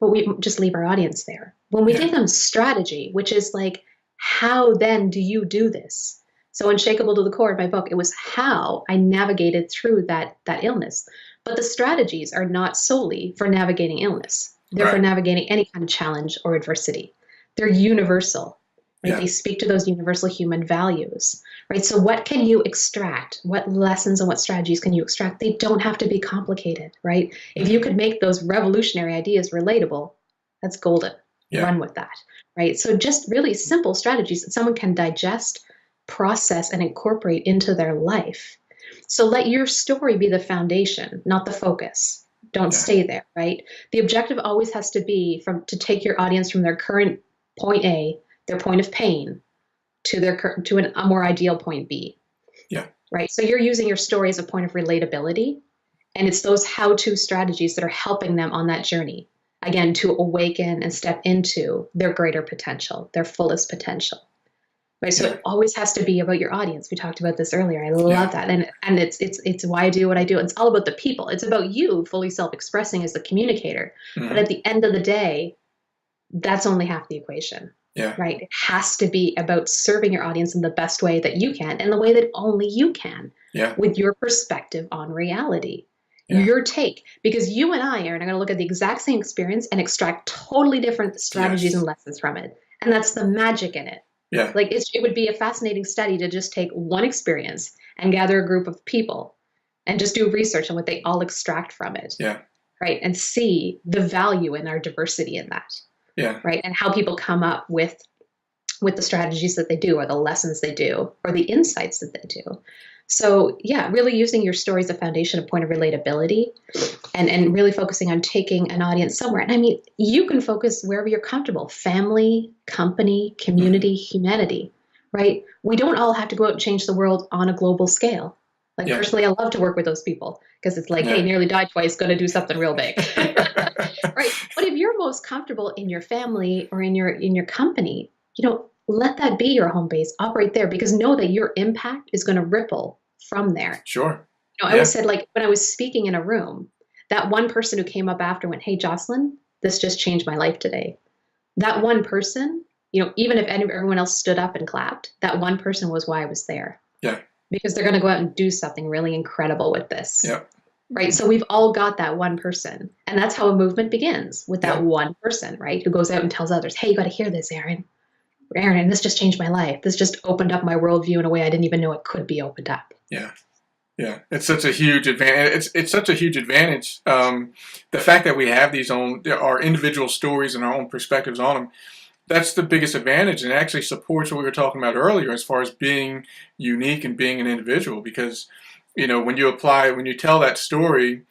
Speaker 2: but we just leave our audience there. When we give them strategy, which is like, how then do you do this? So Unshakable to the Core, my book, it was how I navigated through that illness. But the strategies are not solely for navigating illness. They're for navigating any kind of challenge or adversity. They're universal. Right? Yeah. They speak to those universal human values, right? So what can you extract? What lessons and what strategies can you extract? They don't have to be complicated, right? If you could make those revolutionary ideas relatable, that's golden. Yeah. Run with that, right? So just really simple strategies that someone can digest, process, and incorporate into their life. So let your story be the foundation, not the focus. Don't stay there, right? The objective always has to be to take your audience from their current point A, their point of pain, to a more ideal point B.
Speaker 1: Yeah.
Speaker 2: Right. So you're using your story as a point of relatability, and it's those how-to strategies that are helping them on that journey, again, to awaken and step into their greater potential, their fullest potential. Right. So it always has to be about your audience. We talked about this earlier. I love that. And it's why I do what I do. It's all about the people. It's about you fully self-expressing as the communicator. Mm-hmm. But at the end of the day, that's only half the equation.
Speaker 1: Yeah.
Speaker 2: Right. It has to be about serving your audience in the best way that you can, and the way that only you can.
Speaker 1: Yeah.
Speaker 2: With your perspective on reality.
Speaker 1: Yeah.
Speaker 2: Your take. Because you and I, Aaron, are going to look at the exact same experience and extract totally different strategies and lessons from it. And that's the magic in it.
Speaker 1: Yeah.
Speaker 2: Like it would be a fascinating study to just take one experience and gather a group of people and just do research on what they all extract from it.
Speaker 1: Yeah.
Speaker 2: Right. And see the value in our diversity in that.
Speaker 1: Yeah.
Speaker 2: Right. And how people come up with the strategies that they do, or the lessons they do, or the insights that they do. So yeah, really using your story as a foundation, a point of relatability, and really focusing on taking an audience somewhere. And I mean, you can focus wherever you're comfortable: family, company, community, humanity, right? We don't all have to go out and change the world on a global scale. Like personally, I love to work with those people because it's like, hey, nearly died twice, going to do something real big. Right. But if you're most comfortable in your family or in your company, let that be your home base. Operate there, because know that your impact is going to ripple from there.
Speaker 1: Sure.
Speaker 2: I always said, like, when I was speaking in a room, that one person who came up after went, "Hey, Joscelyn, this just changed my life today." That one person, even if everyone else stood up and clapped, that one person was why I was there.
Speaker 1: Yeah.
Speaker 2: Because they're going to go out and do something really incredible with this.
Speaker 1: Yeah.
Speaker 2: Right. So we've all got that one person. And that's how a movement begins, with that one person, right? Who goes out and tells others, "Hey, you got to hear this, Aaron. Aaron, this just changed my life. This just opened up my worldview in a way I didn't even know it could be opened up."
Speaker 1: Yeah. Yeah. It's such a huge advantage. It's such a huge advantage. The fact that we have our individual stories and our own perspectives on them, that's the biggest advantage, and it actually supports what we were talking about earlier as far as being unique and being an individual. Because, when you tell that story,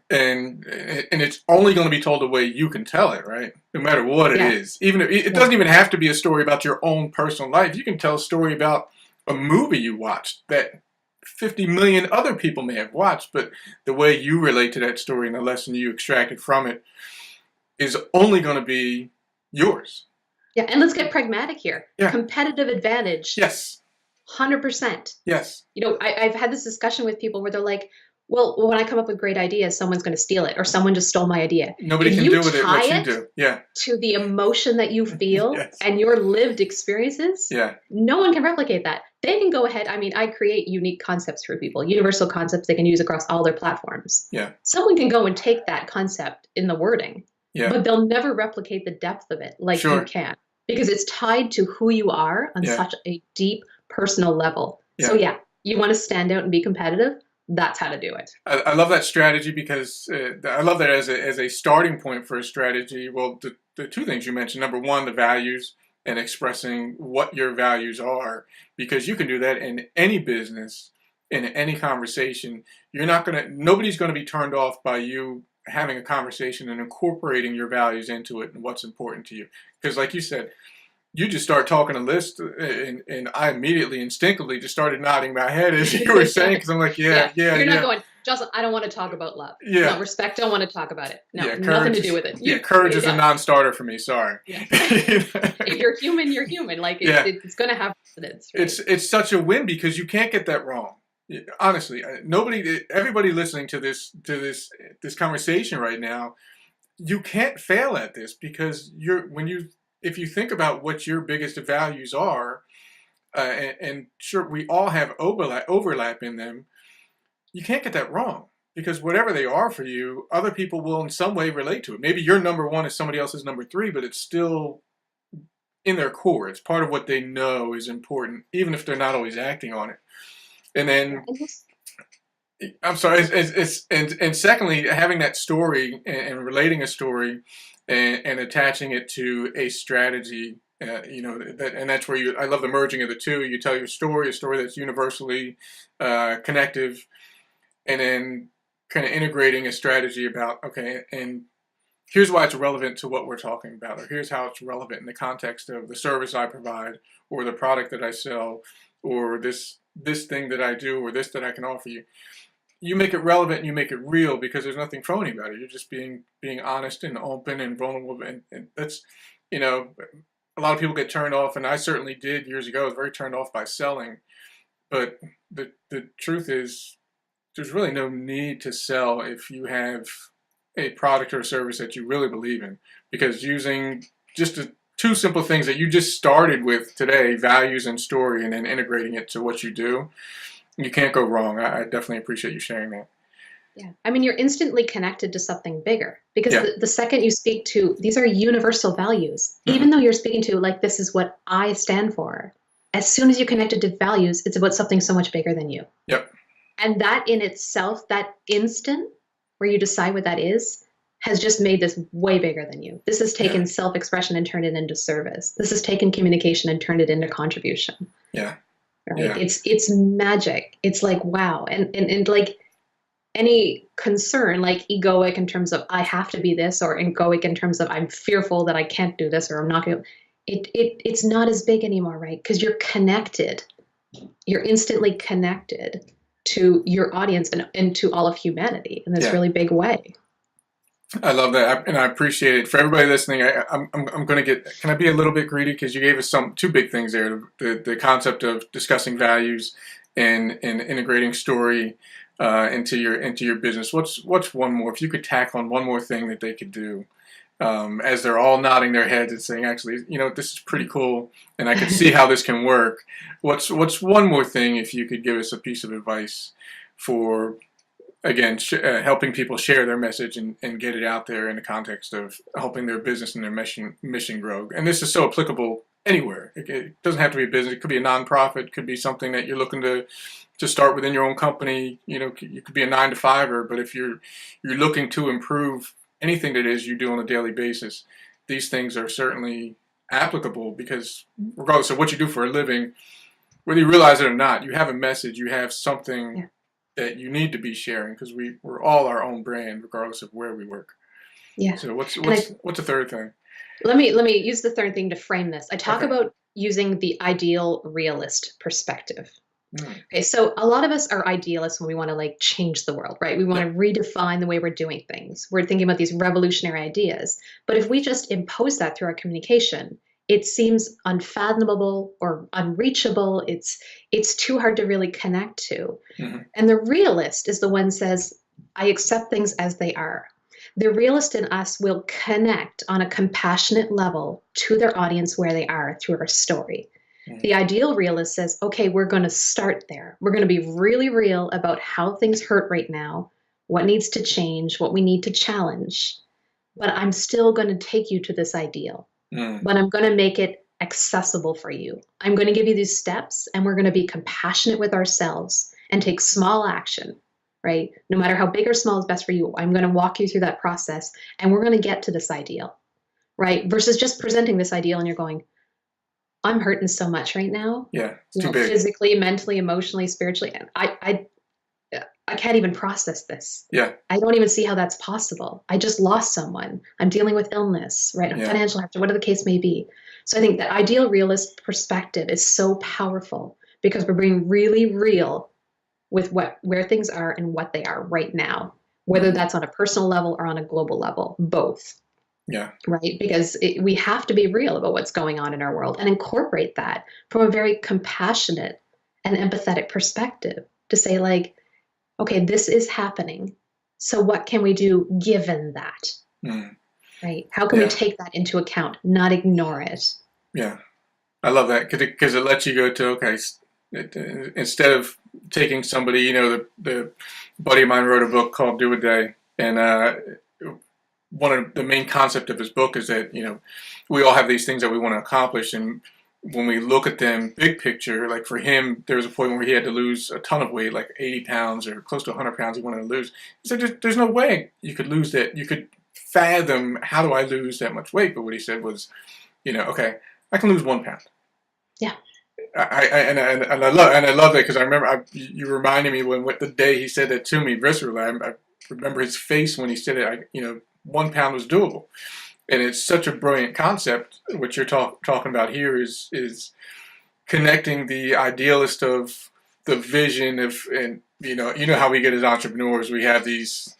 Speaker 1: and it's only going to be told the way you can tell it, right? No matter what it is. Even if it doesn't even have to be a story about your own personal life. You can tell a story about a movie you watched that 50 million other people may have watched, but the way you relate to that story and the lesson you extracted from it is only going to be yours.
Speaker 2: Yeah, and let's get pragmatic here.
Speaker 1: Yeah.
Speaker 2: Competitive advantage.
Speaker 1: Yes.
Speaker 2: 100%.
Speaker 1: Yes.
Speaker 2: I've had this discussion with people where they're like, well, when I come up with great ideas, someone's going to steal it, or someone just stole my idea.
Speaker 1: Nobody can do with it what you do. Yeah.
Speaker 2: To the emotion that you feel and your lived experiences, no one can replicate that. They can go ahead. I mean, I create unique concepts for people, universal concepts they can use across all their platforms.
Speaker 1: Yeah.
Speaker 2: Someone can go and take that concept in the wording, but they'll never replicate the depth of it like you can, because it's tied to who you are on such a deep personal level. Yeah. So you want to stand out and be competitive. That's how to do it.
Speaker 1: I love that strategy, because I love that as a starting point for a strategy. Well, the two things you mentioned: number one, the values, and expressing what your values are, because you can do that in any business, in any conversation. Nobody's going to be turned off by you having a conversation and incorporating your values into it and what's important to you. Because like you said, you just start talking a list, and I immediately, instinctively, just started nodding my head as you were saying, because I'm like, yeah.
Speaker 2: You're not going, Joscelyn, I don't want to talk about love.
Speaker 1: Yeah.
Speaker 2: No, respect, don't want to talk about it. No,
Speaker 1: Yeah,
Speaker 2: nothing to do with it.
Speaker 1: Courage is a non-starter for me. Sorry.
Speaker 2: Yeah. If you're human, you're human. Like, it's going to have precedence. Right?
Speaker 1: It's such a win because you can't get that wrong. Honestly, everybody listening to this conversation right now, you can't fail at this, because if you think about what your biggest values are, and sure, we all have overlap in them, you can't get that wrong, because whatever they are for you, other people will in some way relate to it. Maybe your number one is somebody else's number three, but it's still in their core. It's part of what they know is important, even if they're not always acting on it. And then, I'm sorry, and secondly, having that story and relating a story and attaching it to a strategy, and that's where I love the merging of the two. You tell your story, a story that's universally connective, and then kind of integrating a strategy about, okay, and here's why it's relevant to what we're talking about, or here's how it's relevant in the context of the service I provide, or the product that I sell, or this thing that I do, or this that I can offer you. You make it relevant and you make it real, because there's nothing phony about it. You're just being honest and open and vulnerable, and that's, a lot of people get turned off, and I certainly did years ago. I was very turned off by selling, but the truth is, there's really no need to sell if you have a product or a service that you really believe in, because using just two simple things that you just started with today, values and story, and then integrating it to what you do, you can't go wrong. I definitely appreciate you sharing that.
Speaker 2: Yeah. I mean, you're instantly connected to something bigger, because the second you speak to, these are universal values, even though you're speaking to, like, this is what I stand for. As soon as you connected to values, it's about something so much bigger than you.
Speaker 1: Yep.
Speaker 2: And that in itself, that instant where you decide what that is, has just made this way bigger than you. This has taken self-expression and turned it into service. This has taken communication and turned it into contribution.
Speaker 1: Yeah.
Speaker 2: Right.
Speaker 1: Yeah.
Speaker 2: It's magic. It's like, wow. And like any concern, like egoic in terms of I have to be this, or egoic in terms of I'm fearful that I can't do this, or I'm not going to, it's not as big anymore, right? Because you're connected. You're instantly connected to your audience and to all of humanity in this really big way.
Speaker 1: I love that, and I appreciate it. For everybody listening, I'm going to get. Can I be a little bit greedy? Because you gave us two big things there: the concept of discussing values and integrating story into your business. What's one more? If you could tack on one more thing that they could do, as they're all nodding their heads and saying, "Actually, this is pretty cool, and I can see how this can work." What's one more thing, if you could give us a piece of advice for, again, helping people share their message and get it out there in the context of helping their business and their mission grow. And this is so applicable anywhere. It doesn't have to be a business. It could be a nonprofit. It could be something that you're looking to start within your own company. You could be a 9-to-5er, but if you're looking to improve anything that is you do on a daily basis, these things are certainly applicable, because regardless of what you do for a living, whether you realize it or not, you have a message, you have something that you need to be sharing, because we're all our own brand, regardless of where we work.
Speaker 2: Yeah.
Speaker 1: So what's the third thing?
Speaker 2: Let me use the third thing to frame this. I talk about using the ideal realist perspective. Okay, so a lot of us are idealists when we want to change the world, right? We want to redefine the way we're doing things. We're thinking about these revolutionary ideas. But if we just impose that through our communication, it seems unfathomable or unreachable. It's too hard to really connect to. And the realist is the one who says, I accept things as they are. The realist in us will connect on a compassionate level to their audience where they are through our story. The ideal realist says, okay, we're going to start there. We're going to be really real about how things hurt right now, what needs to change, what we need to challenge. But I'm still going to take you to this ideal. But I'm going to make it accessible for you. I'm going to give you these steps, and we're going to be compassionate with ourselves and take small action, right? No matter how big or small is best for you, I'm going to walk you through that process, and we're going to get to this ideal, right? Versus just presenting this ideal and you're going, I'm hurting so much right now.
Speaker 1: Yeah, it's too big.
Speaker 2: Physically, mentally, emotionally, spiritually. I I can't even process this.
Speaker 1: Yeah.
Speaker 2: I don't even see how that's possible. I just lost someone. I'm dealing with illness, right?
Speaker 1: Yeah.
Speaker 2: Financial hardship, whatever the case may be. So I think that ideal realist perspective is so powerful because we're being really real with where things are and what they are right now, whether that's on a personal level or on a global level, both.
Speaker 1: Yeah.
Speaker 2: Right? Because we have to be real about what's going on in our world and incorporate that from a very compassionate and empathetic perspective to say, like, okay, this is happening. So what can we do given that?
Speaker 1: Mm.
Speaker 2: Right? How can we take that into account, not ignore it?
Speaker 1: Yeah. I love that because it lets you go to, okay, instead of taking somebody, you know, the buddy of mine wrote a book called Do a Day, and one of the main concept of his book is that, you know, we all have these things that we want to accomplish, and when we look at them big picture, like for him, there was a point where he had to lose a ton of weight, like 80 pounds or close to 100 pounds he wanted to lose. He said, there's no way you could lose that. You could fathom, how do I lose that much weight? But what he said was, you know, okay, I can lose 1 pound.
Speaker 2: Yeah.
Speaker 1: I love that because I remember you reminded me when the day he said that to me viscerally. I remember his face when he said it. You know, 1 pound was doable, and it's such a brilliant concept. What you're talking about here is connecting the idealist of the vision of, and you know how we get as entrepreneurs. We have this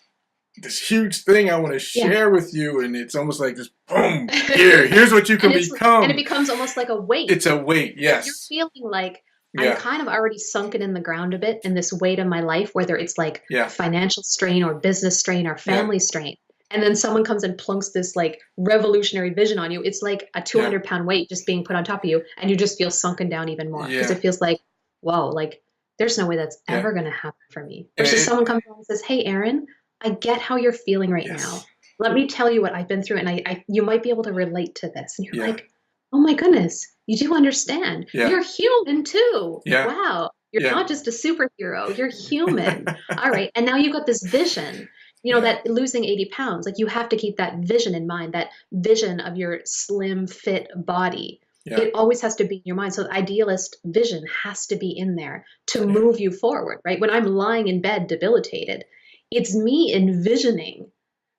Speaker 1: huge thing I want to share with you, and it's almost like this boom, here's what you can become.
Speaker 2: And it becomes almost like a weight.
Speaker 1: It's a weight, yes.
Speaker 2: You're feeling like I'm kind of already sunken in the ground a bit in this weight of my life, whether it's like financial strain or business strain or family strain. And then someone comes and plunks this like revolutionary vision on you. It's like a 200-pound weight just being put on top of you, and you just feel sunken down even more because it feels like, whoa, like there's no way that's ever going to happen for me. Versus someone comes along and says, hey, Aaron, I get how you're feeling right now. Let me tell you what I've been through, and you might be able to relate to this. And you're like, oh my goodness, you do understand. You're human too. Wow. You're not just a superhero. You're human. All right. And now you've got this vision, you know, that losing 80 pounds, like you have to keep that vision in mind, that vision of your slim, fit body. It always has to be in your mind. So the idealist vision has to be in there to move you forward, right? When I'm lying in bed debilitated, it's me envisioning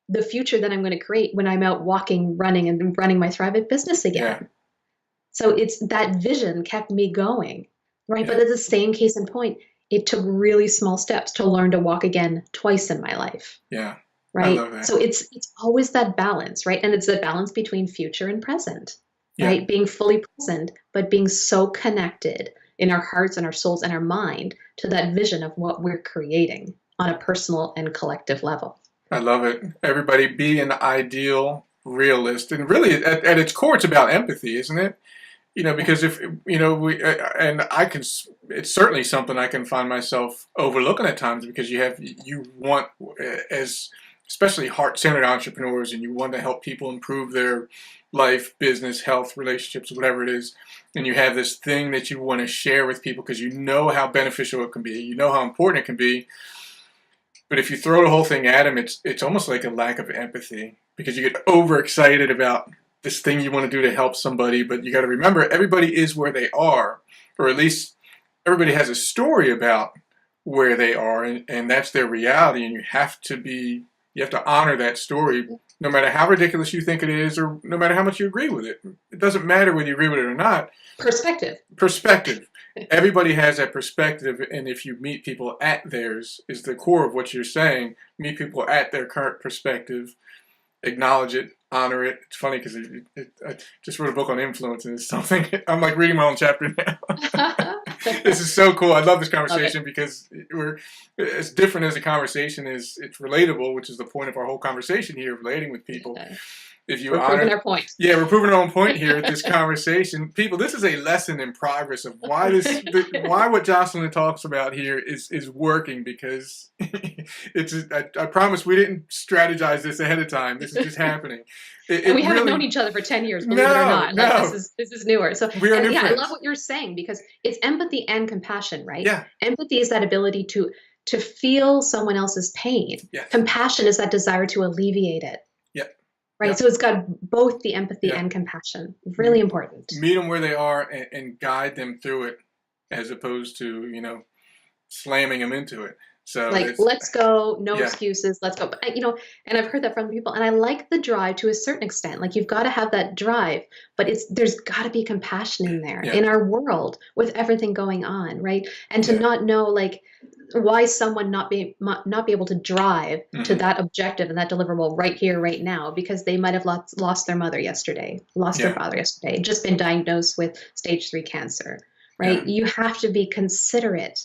Speaker 2: the future that I'm going to create when I'm out walking, running, and running my Thrive It business again. So it's that vision kept me going, right? But it's the same case in point. It took really small steps to learn to walk again twice in my life.
Speaker 1: Yeah.
Speaker 2: Right.
Speaker 1: I love that.
Speaker 2: So it's always that balance, right? And it's the balance between future and present, right? Being fully present, but being so connected in our hearts and our souls and our mind to that vision of what we're creating on a personal and collective level.
Speaker 1: I love it. Everybody be an ideal realist. And really, at its core, it's about empathy, isn't it? You know, because if, you know, it's certainly something I can find myself overlooking at times because you want, as especially heart-centered entrepreneurs, and you want to help people improve their life, business, health, relationships, whatever it is. And you have this thing that you want to share with people because you know how beneficial it can be. You know how important it can be. But if you throw the whole thing at them, it's almost like a lack of empathy because you get overexcited about this thing you want to do to help somebody. But you got to remember, everybody is where they are, or at least everybody has a story about where they are, and that's their reality. And you have to honor that story, no matter how ridiculous you think it is, or no matter how much you agree with it. It doesn't matter whether you agree with it or not. Perspective. Everybody has that perspective, and if you meet people at theirs, is the core of what you're saying. Meet people at their current perspective, acknowledge it, honor it. It's funny because I just wrote a book on influence, and it's something I'm like reading my own chapter now. This is so cool. I love this conversation because we're as different as the conversation is. It's relatable, which is the point of our whole conversation here, relating with people. If you
Speaker 2: we're proving our point.
Speaker 1: Yeah, we're proving our own point here at this conversation. People, this is a lesson in progress of why why what Joscelyn talks about here is working, because I promise we didn't strategize this ahead of time. This is just happening.
Speaker 2: And we haven't known each other for 10 years, believe it or not.
Speaker 1: No.
Speaker 2: Like, this is newer. So
Speaker 1: we are new friends.
Speaker 2: I love what you're saying because it's empathy and compassion, right?
Speaker 1: Yeah.
Speaker 2: Empathy is that ability to feel someone else's pain.
Speaker 1: Yes.
Speaker 2: Compassion is that desire to alleviate it.
Speaker 1: Yeah.
Speaker 2: Right.
Speaker 1: Yeah.
Speaker 2: So it's got both the empathy and compassion. Really important.
Speaker 1: Meet them where they are and guide them through it, as opposed to, slamming them into it. So
Speaker 2: Like, let's go, no
Speaker 1: yeah,
Speaker 2: excuses, let's go. But, and I've heard that from people, and I like the drive to a certain extent. Like, you've got to have that drive, but there's got to be compassion in there
Speaker 1: yeah,
Speaker 2: in our world with everything going on, right? And to
Speaker 1: yeah.
Speaker 2: not know, like, why someone not be able to drive to
Speaker 1: Hmm.
Speaker 2: that objective and that deliverable right here, right now, because they might have lost their mother yesterday, lost their
Speaker 1: Yeah,
Speaker 2: father yesterday, just been diagnosed with stage 3 cancer,
Speaker 1: yeah,
Speaker 2: right? You have to be considerate,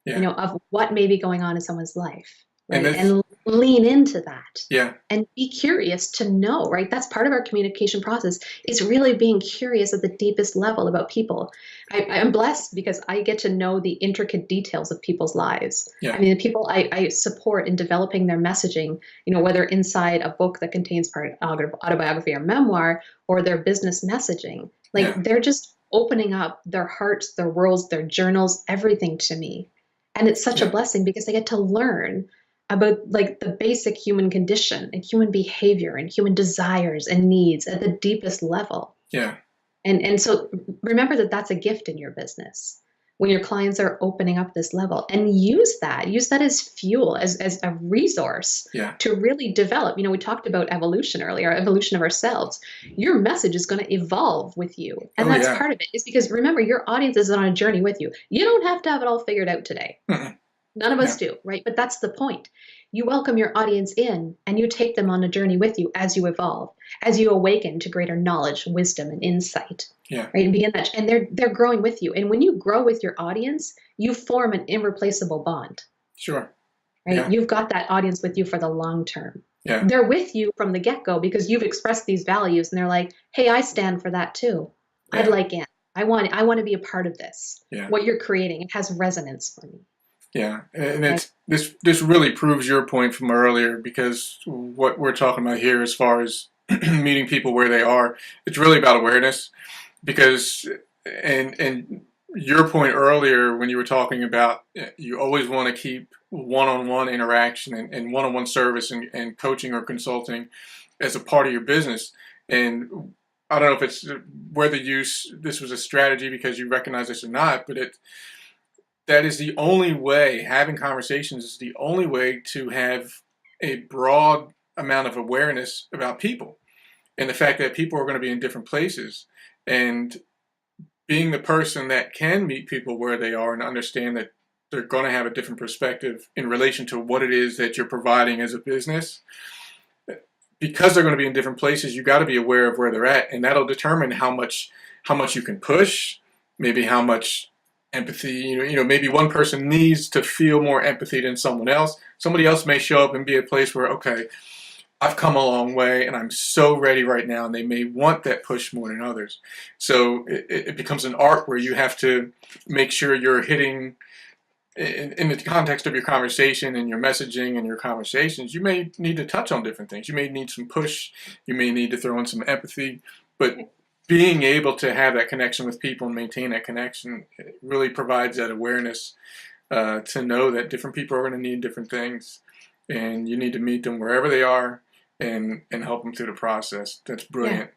Speaker 1: yeah.
Speaker 2: of what may be going on in someone's life,
Speaker 1: And
Speaker 2: right?
Speaker 1: this,
Speaker 2: And lean into that
Speaker 1: yeah,
Speaker 2: and be curious to know, right? That's part of our communication process, is really being curious at the deepest level about people. I'm blessed because I get to know the intricate details of people's lives. I
Speaker 1: yeah,
Speaker 2: mean, the people I support in developing their messaging, whether inside a book that contains part autobiography or memoir, or their business messaging, like,
Speaker 1: yeah,
Speaker 2: they're just opening up their hearts, their worlds, their journals, everything to me. And it's such a
Speaker 1: yeah,
Speaker 2: blessing because I get to learn about, like, the basic human condition and human behavior and human desires and needs at the deepest level.
Speaker 1: yeah,
Speaker 2: And so remember that that's a gift in your business when your clients are opening up this level, and use that as fuel, as a resource
Speaker 1: yeah.
Speaker 2: to really develop. We talked about evolution earlier, evolution of ourselves. Your message is going to evolve with you. And
Speaker 1: Oh
Speaker 2: that's
Speaker 1: yeah.
Speaker 2: part of it, is because remember, your audience is on a journey with you. You don't have to have it all figured out today.
Speaker 1: Mhm.
Speaker 2: None of us
Speaker 1: Yeah,
Speaker 2: do, right? But that's the point. You welcome your audience in and you take them on a journey with you as you evolve, as you awaken to greater knowledge, wisdom, and insight,
Speaker 1: yeah,
Speaker 2: right? And begin that, and they're growing with you. And when you grow with your audience, you form an irreplaceable bond,
Speaker 1: sure.
Speaker 2: right?
Speaker 1: Yeah,
Speaker 2: You've got that audience with you for the long term.
Speaker 1: yeah,
Speaker 2: They're with you from the get-go because you've expressed these values, and they're like, "Hey, I stand for that too. I'd
Speaker 1: yeah,
Speaker 2: like in. I want to be a part of this.
Speaker 1: yeah,
Speaker 2: What you're creating, it has resonance for me."
Speaker 1: yeah. And
Speaker 2: Right?
Speaker 1: it's this really proves your point from earlier, because what we're talking about here, as far as meeting people where they are, it's really about awareness. Because and your point earlier when you were talking about, you always want to keep one-on-one interaction and one-on-one service and coaching or consulting as a part of your business. And I don't know if it's whether this was a strategy because you recognize this or not, but that is the only way. Having conversations is the only way to have a broad amount of awareness about people, and the fact that people are going to be in different places, and being the person that can meet people where they are and understand that they're going to have a different perspective in relation to what it is that you're providing as a business. Because they're going to be in different places, you got to be aware of where they're at, and that'll determine how much you can push, maybe how much empathy. Maybe one person needs to feel more empathy than someone else. Somebody else may show up and be a place where, okay, I've come a long way and I'm so ready right now, and they may want that push more than others. So it becomes an art where you have to make sure you're hitting, in the context of your conversation and your messaging and your conversations, you may need to touch on different things. You may need some push, you may need to throw in some empathy, but being able to have that connection with people and maintain that connection, it really provides that awareness, to know that different people are going to need different things, and you need to meet them wherever they are and help them through the process. That's
Speaker 2: Yeah.
Speaker 1: brilliant.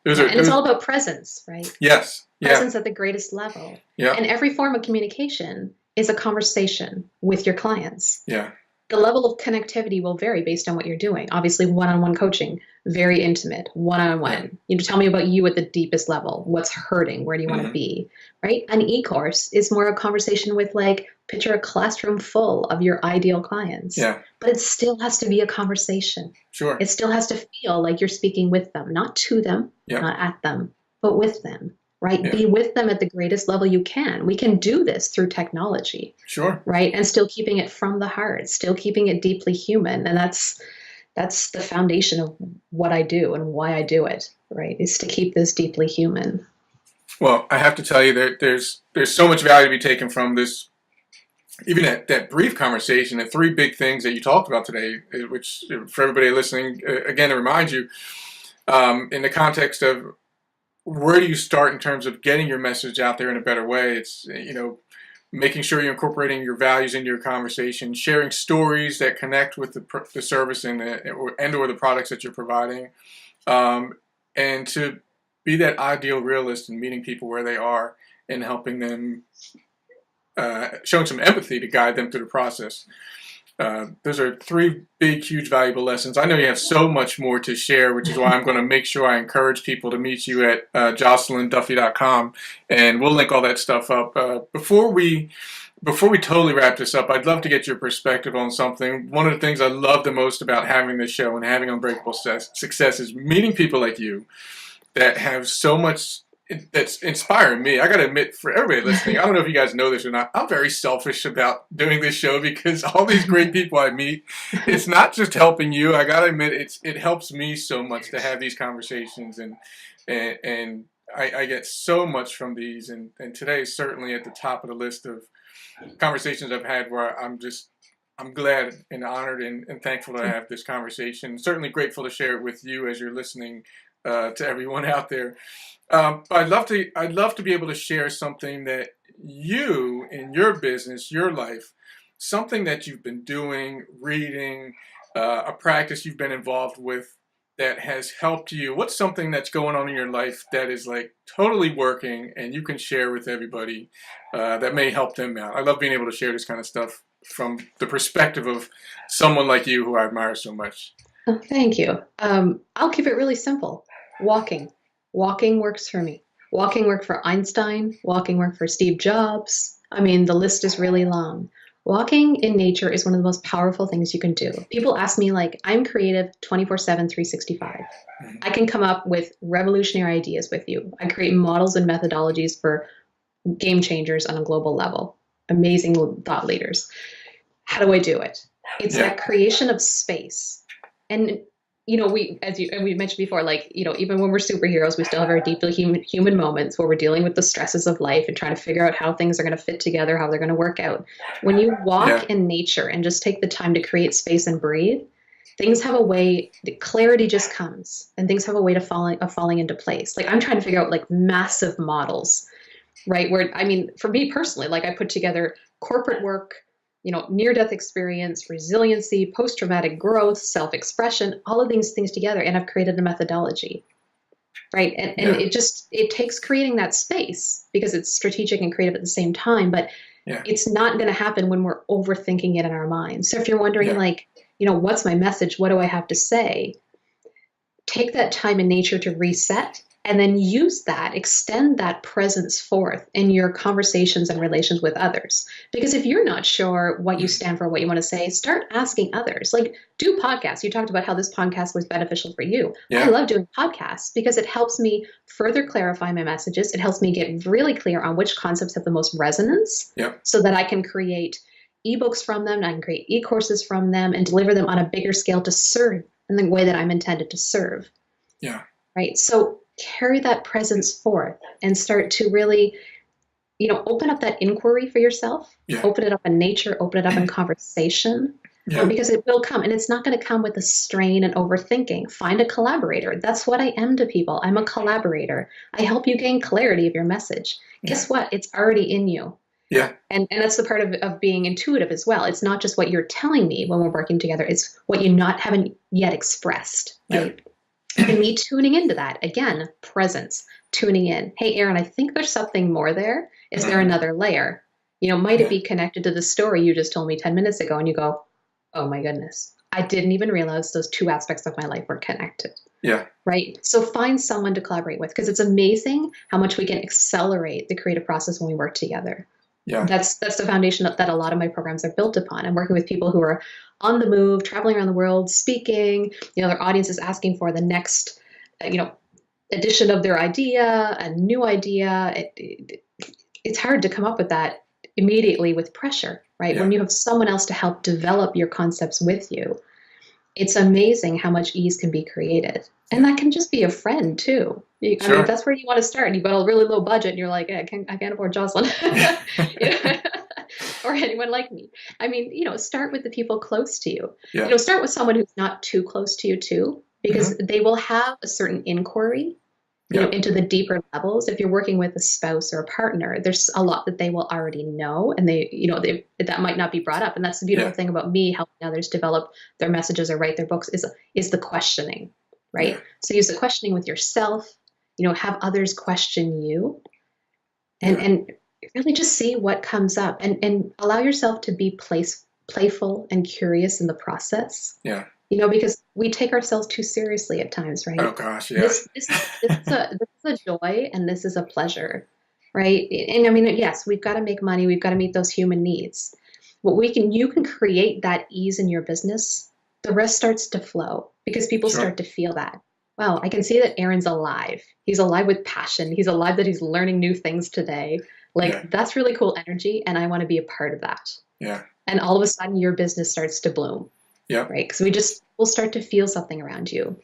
Speaker 1: Those
Speaker 2: Yeah,
Speaker 1: are
Speaker 2: and it's
Speaker 1: those.
Speaker 2: all about presence, right?
Speaker 1: Yes. Yeah.
Speaker 2: Presence at the greatest level.
Speaker 1: Yeah.
Speaker 2: And every form of communication is a conversation with your clients.
Speaker 1: Yeah.
Speaker 2: The level of connectivity will vary based on what you're doing. Obviously, one-on-one coaching, very intimate,
Speaker 1: Yeah.
Speaker 2: one-on-one. Tell me about you at the deepest level. What's hurting? Where do you want to
Speaker 1: Hmm.
Speaker 2: be? Right? An e-course is more a conversation with, like, picture a classroom full of your ideal clients.
Speaker 1: Yeah.
Speaker 2: But it still has to be a conversation.
Speaker 1: Sure.
Speaker 2: It still has to feel like you're speaking with them, not to them,
Speaker 1: Yep.
Speaker 2: not at them, but with them, right?
Speaker 1: Yeah.
Speaker 2: Be with them at the greatest level you can. We can do this through technology,
Speaker 1: Sure.
Speaker 2: right? And still keeping it from the heart, still keeping it deeply human. And that's the foundation of what I do and why I do it, right? Is to keep this deeply human.
Speaker 1: Well, I have to tell you that there's so much value to be taken from this. Even that brief conversation, the three big things that you talked about today, which for everybody listening, again, to remind you, in the context of where do you start in terms of getting your message out there in a better way? It's, making sure you're incorporating your values into your conversation, sharing stories that connect with the service or the products that you're providing, and to be that ideal realist and meeting people where they are and helping them showing some empathy to guide them through the process. Those are three big, huge, valuable lessons. I know you have so much more to share, which is why I'm going to make sure I encourage people to meet you at JoscelynDuffy.com, and we'll link all that stuff up. Before we totally wrap this up, I'd love to get your perspective on something. One of the things I love the most about having this show and having Unbreakable Success is meeting people like you that have so much that's inspiring me. I got to admit, for everybody listening, I don't know if you guys know this or not, I'm very selfish about doing this show because all these great people I meet, it's not just helping you. I got to admit, it helps me so much to have these conversations, and I get so much from these, and today is certainly at the top of the list of conversations I've had where I'm glad and honored and thankful to have this conversation. Certainly grateful to share it with you as you're listening to everyone out there. But I'd love to be able to share something that you in your business, your life, something that you've been doing, reading, a practice you've been involved with that has helped you. What's something that's going on in your life that is like totally working and you can share with everybody that may help them out? I love being able to share this kind of stuff from the perspective of someone like you who I admire so much.
Speaker 2: Oh, thank you. I'll keep it really simple. Walking. Walking works for me. Walking worked for Einstein. Walking worked for Steve Jobs. I mean, the list is really long. Walking in nature is one of the most powerful things you can do. People ask me, like, I'm creative 24/7, 365. I can come up with revolutionary ideas with you. I create models and methodologies for game changers on a global level. Amazing thought leaders. How do I do it? It's that creation of space. And we mentioned before, like, even when we're superheroes, we still have our deeply human moments where we're dealing with the stresses of life and trying to figure out how things are going to fit together, how they're going to work out. When you walk in nature and just take the time to create space and breathe, things have a way, the clarity just comes, and things have a way of falling into place. Like, I'm trying to figure out like massive models, right? For me personally, like, I put together corporate work, near-death experience, resiliency, post-traumatic growth, self-expression, all of these things together. And I've created a methodology, right? And it takes creating that space because it's strategic and creative at the same time, but it's not going to happen when we're overthinking it in our minds. So if you're wondering, what's my message? What do I have to say? Take that time in nature to reset, and then use that, extend that presence forth in your conversations and relations with others. Because if you're not sure what you stand for, what you want to say, start asking others. Like, do podcasts. You talked about how this podcast was beneficial for you. Yeah. I love doing podcasts because it helps me further clarify my messages. It helps me get really clear on which concepts have the most resonance so that I can create ebooks from them, and I can create e-courses from them and deliver them on a bigger scale to serve in the way that I'm intended to serve.
Speaker 1: Yeah.
Speaker 2: Right. So carry that presence forth and start to really, open up that inquiry for yourself, open it up in nature, open it up in conversation, because it will come, and it's not going to come with the strain and overthinking. Find a collaborator. That's what I am to people. I'm a collaborator. I help you gain clarity of your message. Guess what? It's already in you.
Speaker 1: Yeah.
Speaker 2: And that's the part of being intuitive as well. It's not just what you're telling me when we're working together. It's what you haven't yet expressed. Right. And me tuning into that, again, presence, tuning in. Hey, Aaron, I think there's something more there. Is there another layer? Might it be connected to the story you just told me 10 minutes ago? And you go, oh my goodness, I didn't even realize those two aspects of my life were connected.
Speaker 1: Yeah.
Speaker 2: Right. So find someone to collaborate with, because it's amazing how much we can accelerate the creative process when we work together.
Speaker 1: Yeah.
Speaker 2: That's the foundation that a lot of my programs are built upon. I'm working with people who are on the move, traveling around the world, speaking. Their audience is asking for the next, edition of their idea, a new idea. It's hard to come up with that immediately with pressure, right? Yeah. When you have someone else to help develop your concepts with you, it's amazing how much ease can be created. And that can just be a friend too. I mean, that's where you want to start. You've got a really low budget and you're like, I can't afford Joscelyn. Or anyone like me. I mean, start with the people close to you. Yeah. Start with someone who's not too close to you too, because they will have a certain inquiry, into the deeper levels. If you're working with a spouse or a partner, there's a lot that they will already know, and that might not be brought up. And that's the beautiful thing about me helping others develop their messages or write their books is the questioning, right? Yeah. So use the questioning with yourself, have others question you, and really just see what comes up, and allow yourself to be playful and curious in the process.
Speaker 1: Yeah.
Speaker 2: Because we take ourselves too seriously at times,
Speaker 1: Oh
Speaker 2: right?
Speaker 1: gosh, yeah.
Speaker 2: This is a joy and this is a pleasure, right? And I mean, yes, we've got to make money, we've got to meet those human needs. You can create that ease in your business, the rest starts to flow because people
Speaker 1: Sure.
Speaker 2: start to feel that. Wow, I can see that Aaron's alive. He's alive with passion. He's alive that he's learning new things today. Like,
Speaker 1: Yeah.
Speaker 2: that's really cool energy, and I want to be a part of that.
Speaker 1: Yeah.
Speaker 2: And all of a sudden, your business starts to bloom,
Speaker 1: Yeah.
Speaker 2: right? Because we'll start to feel something around you.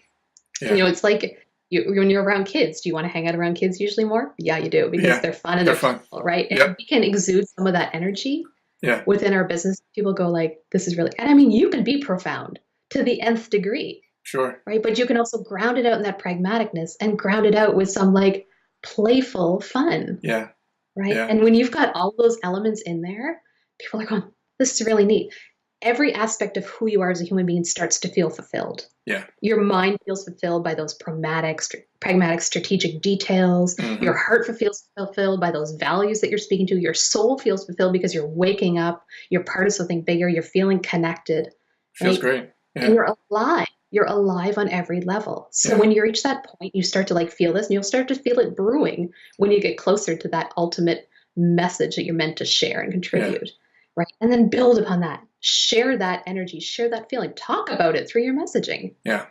Speaker 1: Yeah.
Speaker 2: It's like when you're around kids, do you want to hang out around kids usually more? Yeah, you do, because
Speaker 1: Yeah.
Speaker 2: they're fun and
Speaker 1: They're
Speaker 2: they're
Speaker 1: fun.
Speaker 2: playful, right? And
Speaker 1: Yep.
Speaker 2: we can exude some of that energy
Speaker 1: Yeah.
Speaker 2: within our business. People go like, this is really, and I mean, you can be profound to the nth degree,
Speaker 1: Sure.
Speaker 2: right? But you can also ground it out in that pragmaticness and ground it out with some like playful fun,
Speaker 1: Yeah.
Speaker 2: right?
Speaker 1: Yeah.
Speaker 2: And when you've got all those elements in there, people are going, this is really neat. Every aspect of who you are as a human being starts to feel fulfilled.
Speaker 1: Yeah.
Speaker 2: Your mind feels fulfilled by those pragmatic, strategic details.
Speaker 1: Mhm.
Speaker 2: Your heart feels fulfilled by those values that you're speaking to. Your soul feels fulfilled because you're waking up. You're part of something bigger. You're feeling connected.
Speaker 1: Feels
Speaker 2: Right?
Speaker 1: great. Yeah.
Speaker 2: And you're alive. You're alive on every level. So
Speaker 1: Yeah.
Speaker 2: when you reach that point, you start to like feel this, and you'll start to feel it brewing when you get closer to that ultimate message that you're meant to share and contribute. Right? And then build upon that. Share that energy, share that feeling, talk about it through your messaging.
Speaker 1: Yeah.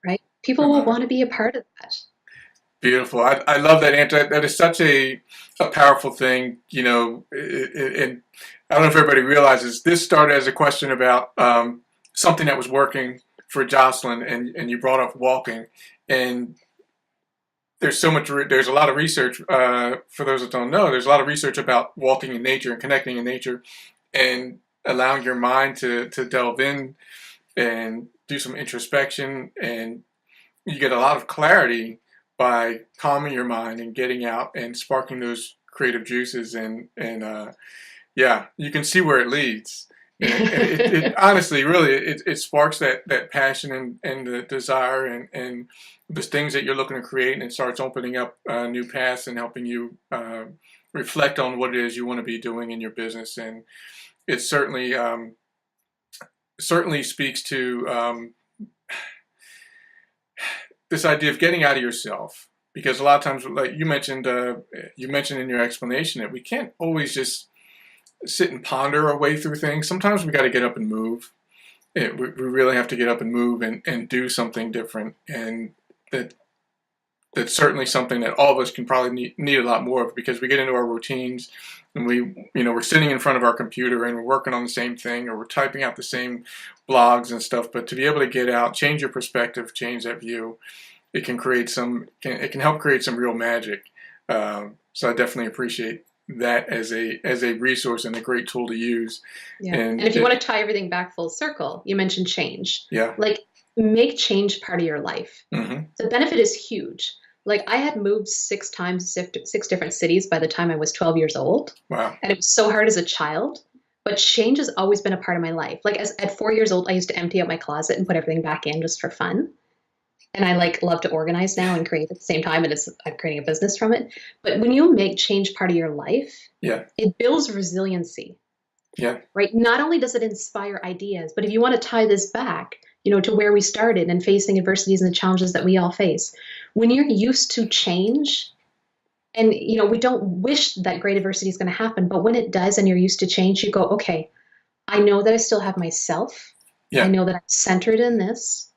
Speaker 2: Right? People will want to be a part of that.
Speaker 1: Beautiful. I love that answer. That is such a powerful thing, and I don't know if everybody realizes this started as a question about something that was working for Joscelyn, and you brought up walking, and there's a lot of research, for those that don't know, there's a lot of research about walking in nature and connecting in nature and allowing your mind to delve in and do some introspection, and you get a lot of clarity by calming your mind and getting out and sparking those creative juices, and yeah, you can see where it leads. And it honestly, really, it sparks that passion and the desire and the things that you're looking to create, and it starts opening up new paths and helping you reflect on what it is you want to be doing in your business. And it certainly speaks to this idea of getting out of yourself, because a lot of times, like you mentioned in your explanation, that we can't always just sit and ponder our way through things. Sometimes we got to get up and move. We really have to get up and move and do something different, and that's certainly something that all of us can probably need a lot more of, because we get into our routines and we're sitting in front of our computer and we're working on the same thing, or we're typing out the same blogs and stuff. But to be able to get out, change your perspective, change that view, it can help create some real magic. So I definitely appreciate that as a resource and a great tool to use.
Speaker 2: Yeah. And if you want to tie everything back full circle, you mentioned change.
Speaker 1: Yeah.
Speaker 2: Like, make change part of your life.
Speaker 1: Mm-hmm.
Speaker 2: The benefit is huge. Like, I had moved 6 times, 6 different cities by the time I was 12 years old.
Speaker 1: Wow.
Speaker 2: And it was so hard as a child, but change has always been a part of my life. Like, at 4 years old, I used to empty out my closet and put everything back in just for fun. And I love to organize now and create at the same time, and I'm creating a business from it. But when you make change part of your life,
Speaker 1: yeah,
Speaker 2: it builds resiliency.
Speaker 1: Yeah.
Speaker 2: Right. Not only does it inspire ideas, but if you want to tie this back, to where we started and facing adversities and the challenges that we all face, when you're used to change, and we don't wish that great adversity is going to happen, but when it does and you're used to change, you go, okay, I know that I still have myself.
Speaker 1: Yeah.
Speaker 2: I know that I'm centered in this,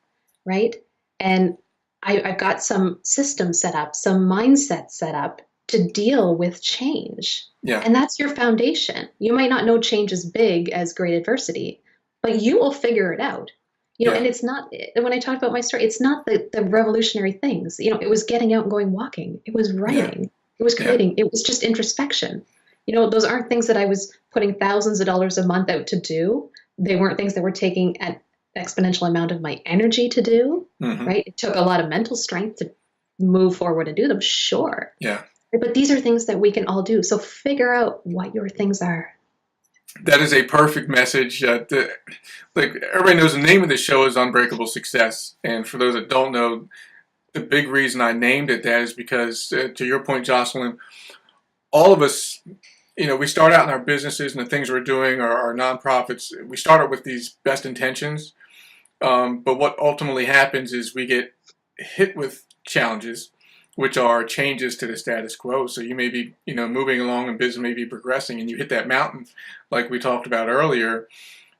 Speaker 2: right? And I've got some systems set up, some mindset set up to deal with change.
Speaker 1: Yeah.
Speaker 2: And that's your foundation. You might not know change as big as great adversity, but you will figure it out.
Speaker 1: Yeah.
Speaker 2: And it's not, when I talk about my story, it's not the revolutionary things. It was getting out and going walking. It was writing.
Speaker 1: Yeah.
Speaker 2: It was creating. Yeah. It was just introspection. Those aren't things that I was putting thousands of dollars a month out to do. They weren't things that were taking an exponential amount of my energy to do,
Speaker 1: Mm-hmm.
Speaker 2: right? It took a lot of mental strength to move forward and do them, sure.
Speaker 1: Yeah.
Speaker 2: But these are things that we can all do. So figure out what your things are.
Speaker 1: That is a perfect message. Everybody knows the name of the show is Unbreakable Success. And for those that don't know, the big reason I named it that is because, to your point, Joscelyn, all of us we start out in our businesses and the things we're doing, or our nonprofits. We start out with these best intentions, but what ultimately happens is we get hit with challenges, which are changes to the status quo. So you may be, moving along and business may be progressing, and you hit that mountain, like we talked about earlier.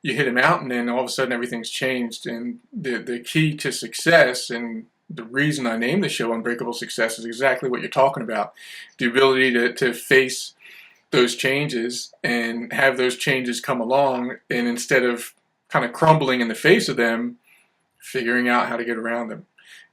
Speaker 1: You hit a mountain, and all of a sudden everything's changed. And the key to success, and the reason I named the show Unbreakable Success, is exactly what you're talking about: the ability to face those changes and have those changes come along, and instead of kind of crumbling in the face of them, figuring out how to get around them.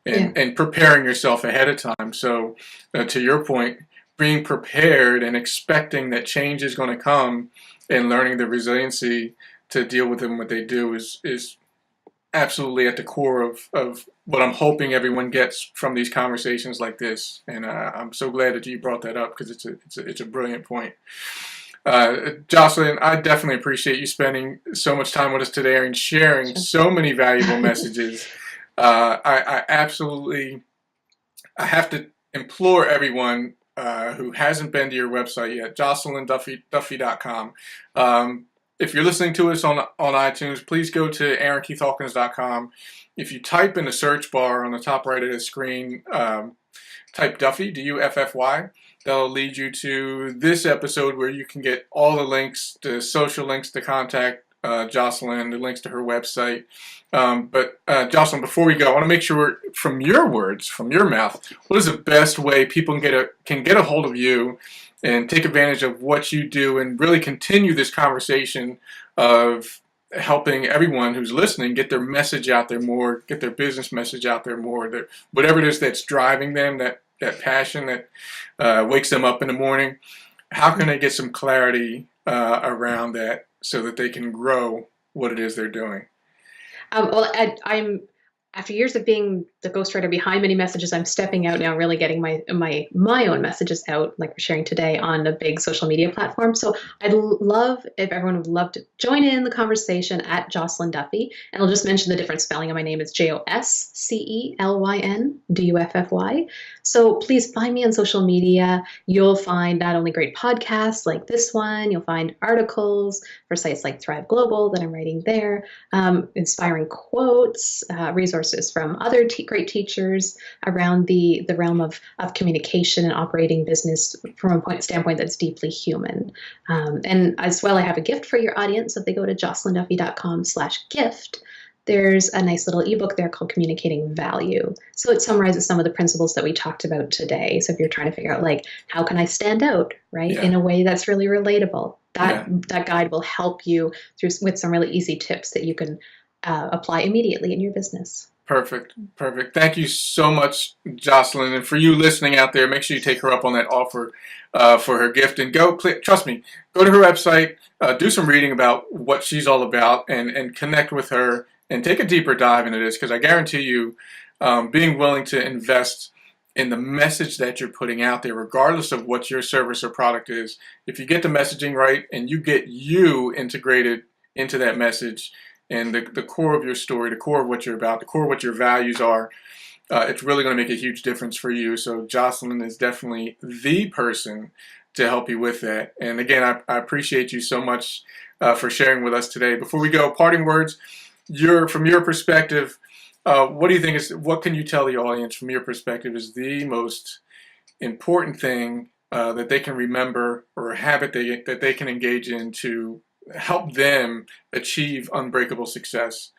Speaker 1: And preparing yourself ahead of time. So to your point, being prepared and expecting that change is going to come, and learning the resiliency to deal with them, what they do, is absolutely at the core of what I'm hoping everyone gets from these conversations like this. And I'm so glad that you brought that up, because it's a brilliant point. Joscelyn, I definitely appreciate you spending so much time with us today and sharing so many valuable messages. I absolutely, I have to implore everyone who hasn't been to your website yet, Duffy.com. If you're listening to us on iTunes, please go to AaronKeithHawkins.com. If you type in the search bar on the top right of the screen, type Duffy, Duffy. That'll lead you to this episode, where you can get all the links, the social links to contact Joscelyn, the links to her website. But Joscelyn, before we go, I want to make sure, from your words, from your mouth, what is the best way people can get a hold of you and take advantage of what you do, and really continue this conversation of helping everyone who's listening get their message out there more, get their business message out there more, whatever it is that's driving them, that passion that wakes them up in the morning? How can they get some clarity around that, so that they can grow what it is they're doing?
Speaker 2: Well, I'm after years of being the ghostwriter behind many messages, I'm stepping out now, really getting my own messages out, like we're sharing today, on a big social media platform. So I'd love if everyone would love to join in the conversation at Joscelyn Duffy. And I'll just mention the different spelling of my name is Joscelyn Duffy. So please find me on social media. You'll find not only great podcasts like this one, you'll find articles for sites like Thrive Global that I'm writing there, inspiring quotes, resources from other great teachers around the realm of communication and operating business from a standpoint that's deeply human. And as well, I have a gift for your audience. If they go to joscelynduffy.com/gift, there's a nice little ebook there called Communicating Value. So it summarizes some of the principles that we talked about today. So if you're trying to figure out, like, how can I stand out, right, in a way that's really relatable, that guide will help you with some really easy tips that you can apply immediately in your business.
Speaker 1: Perfect. Thank you so much, Joscelyn. And for you listening out there, make sure you take her up on that offer for her gift, and trust me, go to her website, do some reading about what she's all about, and connect with her and take a deeper dive into this, because I guarantee you, being willing to invest in the message that you're putting out there, regardless of what your service or product is, if you get the messaging right and you get you integrated into that message, and the core of your story, the core of what you're about, the core of what your values are, it's really going to make a huge difference for you. So Joscelyn is definitely the person to help you with that. And again, I appreciate you so much for sharing with us today. Before we go, parting words, from your perspective, what do you think what can you tell the audience from your perspective is the most important thing that they can remember, or a habit that they can engage in to help them achieve unbreakable success,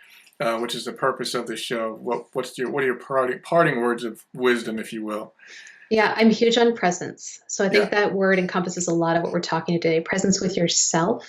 Speaker 1: which is the purpose of this show? What are your parting words of wisdom, if you will?
Speaker 2: Yeah, I'm huge on presence. So I think that word encompasses a lot of what we're talking today. Presence with yourself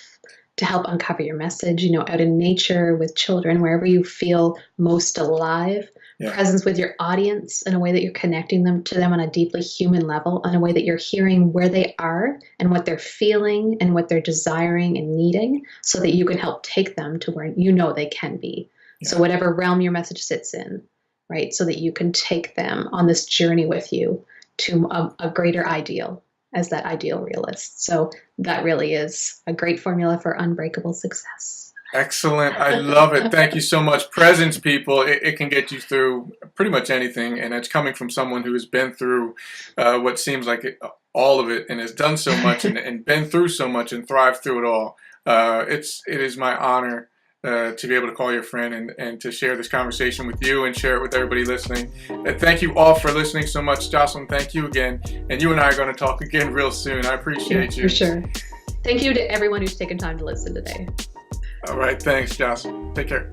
Speaker 2: to help uncover your message, out in nature, with children, wherever you feel most alive. Yeah. Presence with your audience in a way that you're connecting to them on a deeply human level, in a way that you're hearing where they are and what they're feeling and what they're desiring and needing, so that you can help take them to where they can be. Yeah. So whatever realm your message sits in, right? So that you can take them on this journey with you to a greater ideal, as that ideal realist. So that really is a great formula for unbreakable success.
Speaker 1: Excellent. I love it. Thank you so much. Presence, people, it can get you through pretty much anything, and it's coming from someone who has been through what seems like all of it and has done so much and been through so much and thrived through it all. It is my honor to be able to call you a friend and to share this conversation with you and share it with everybody listening. Thank you all for listening so much. Joscelyn, thank you again. And you and I are going to talk again real soon. I appreciate you.
Speaker 2: For sure. Thank you to everyone who's taken time to listen today.
Speaker 1: All right. Thanks, Joscelyn. Take care.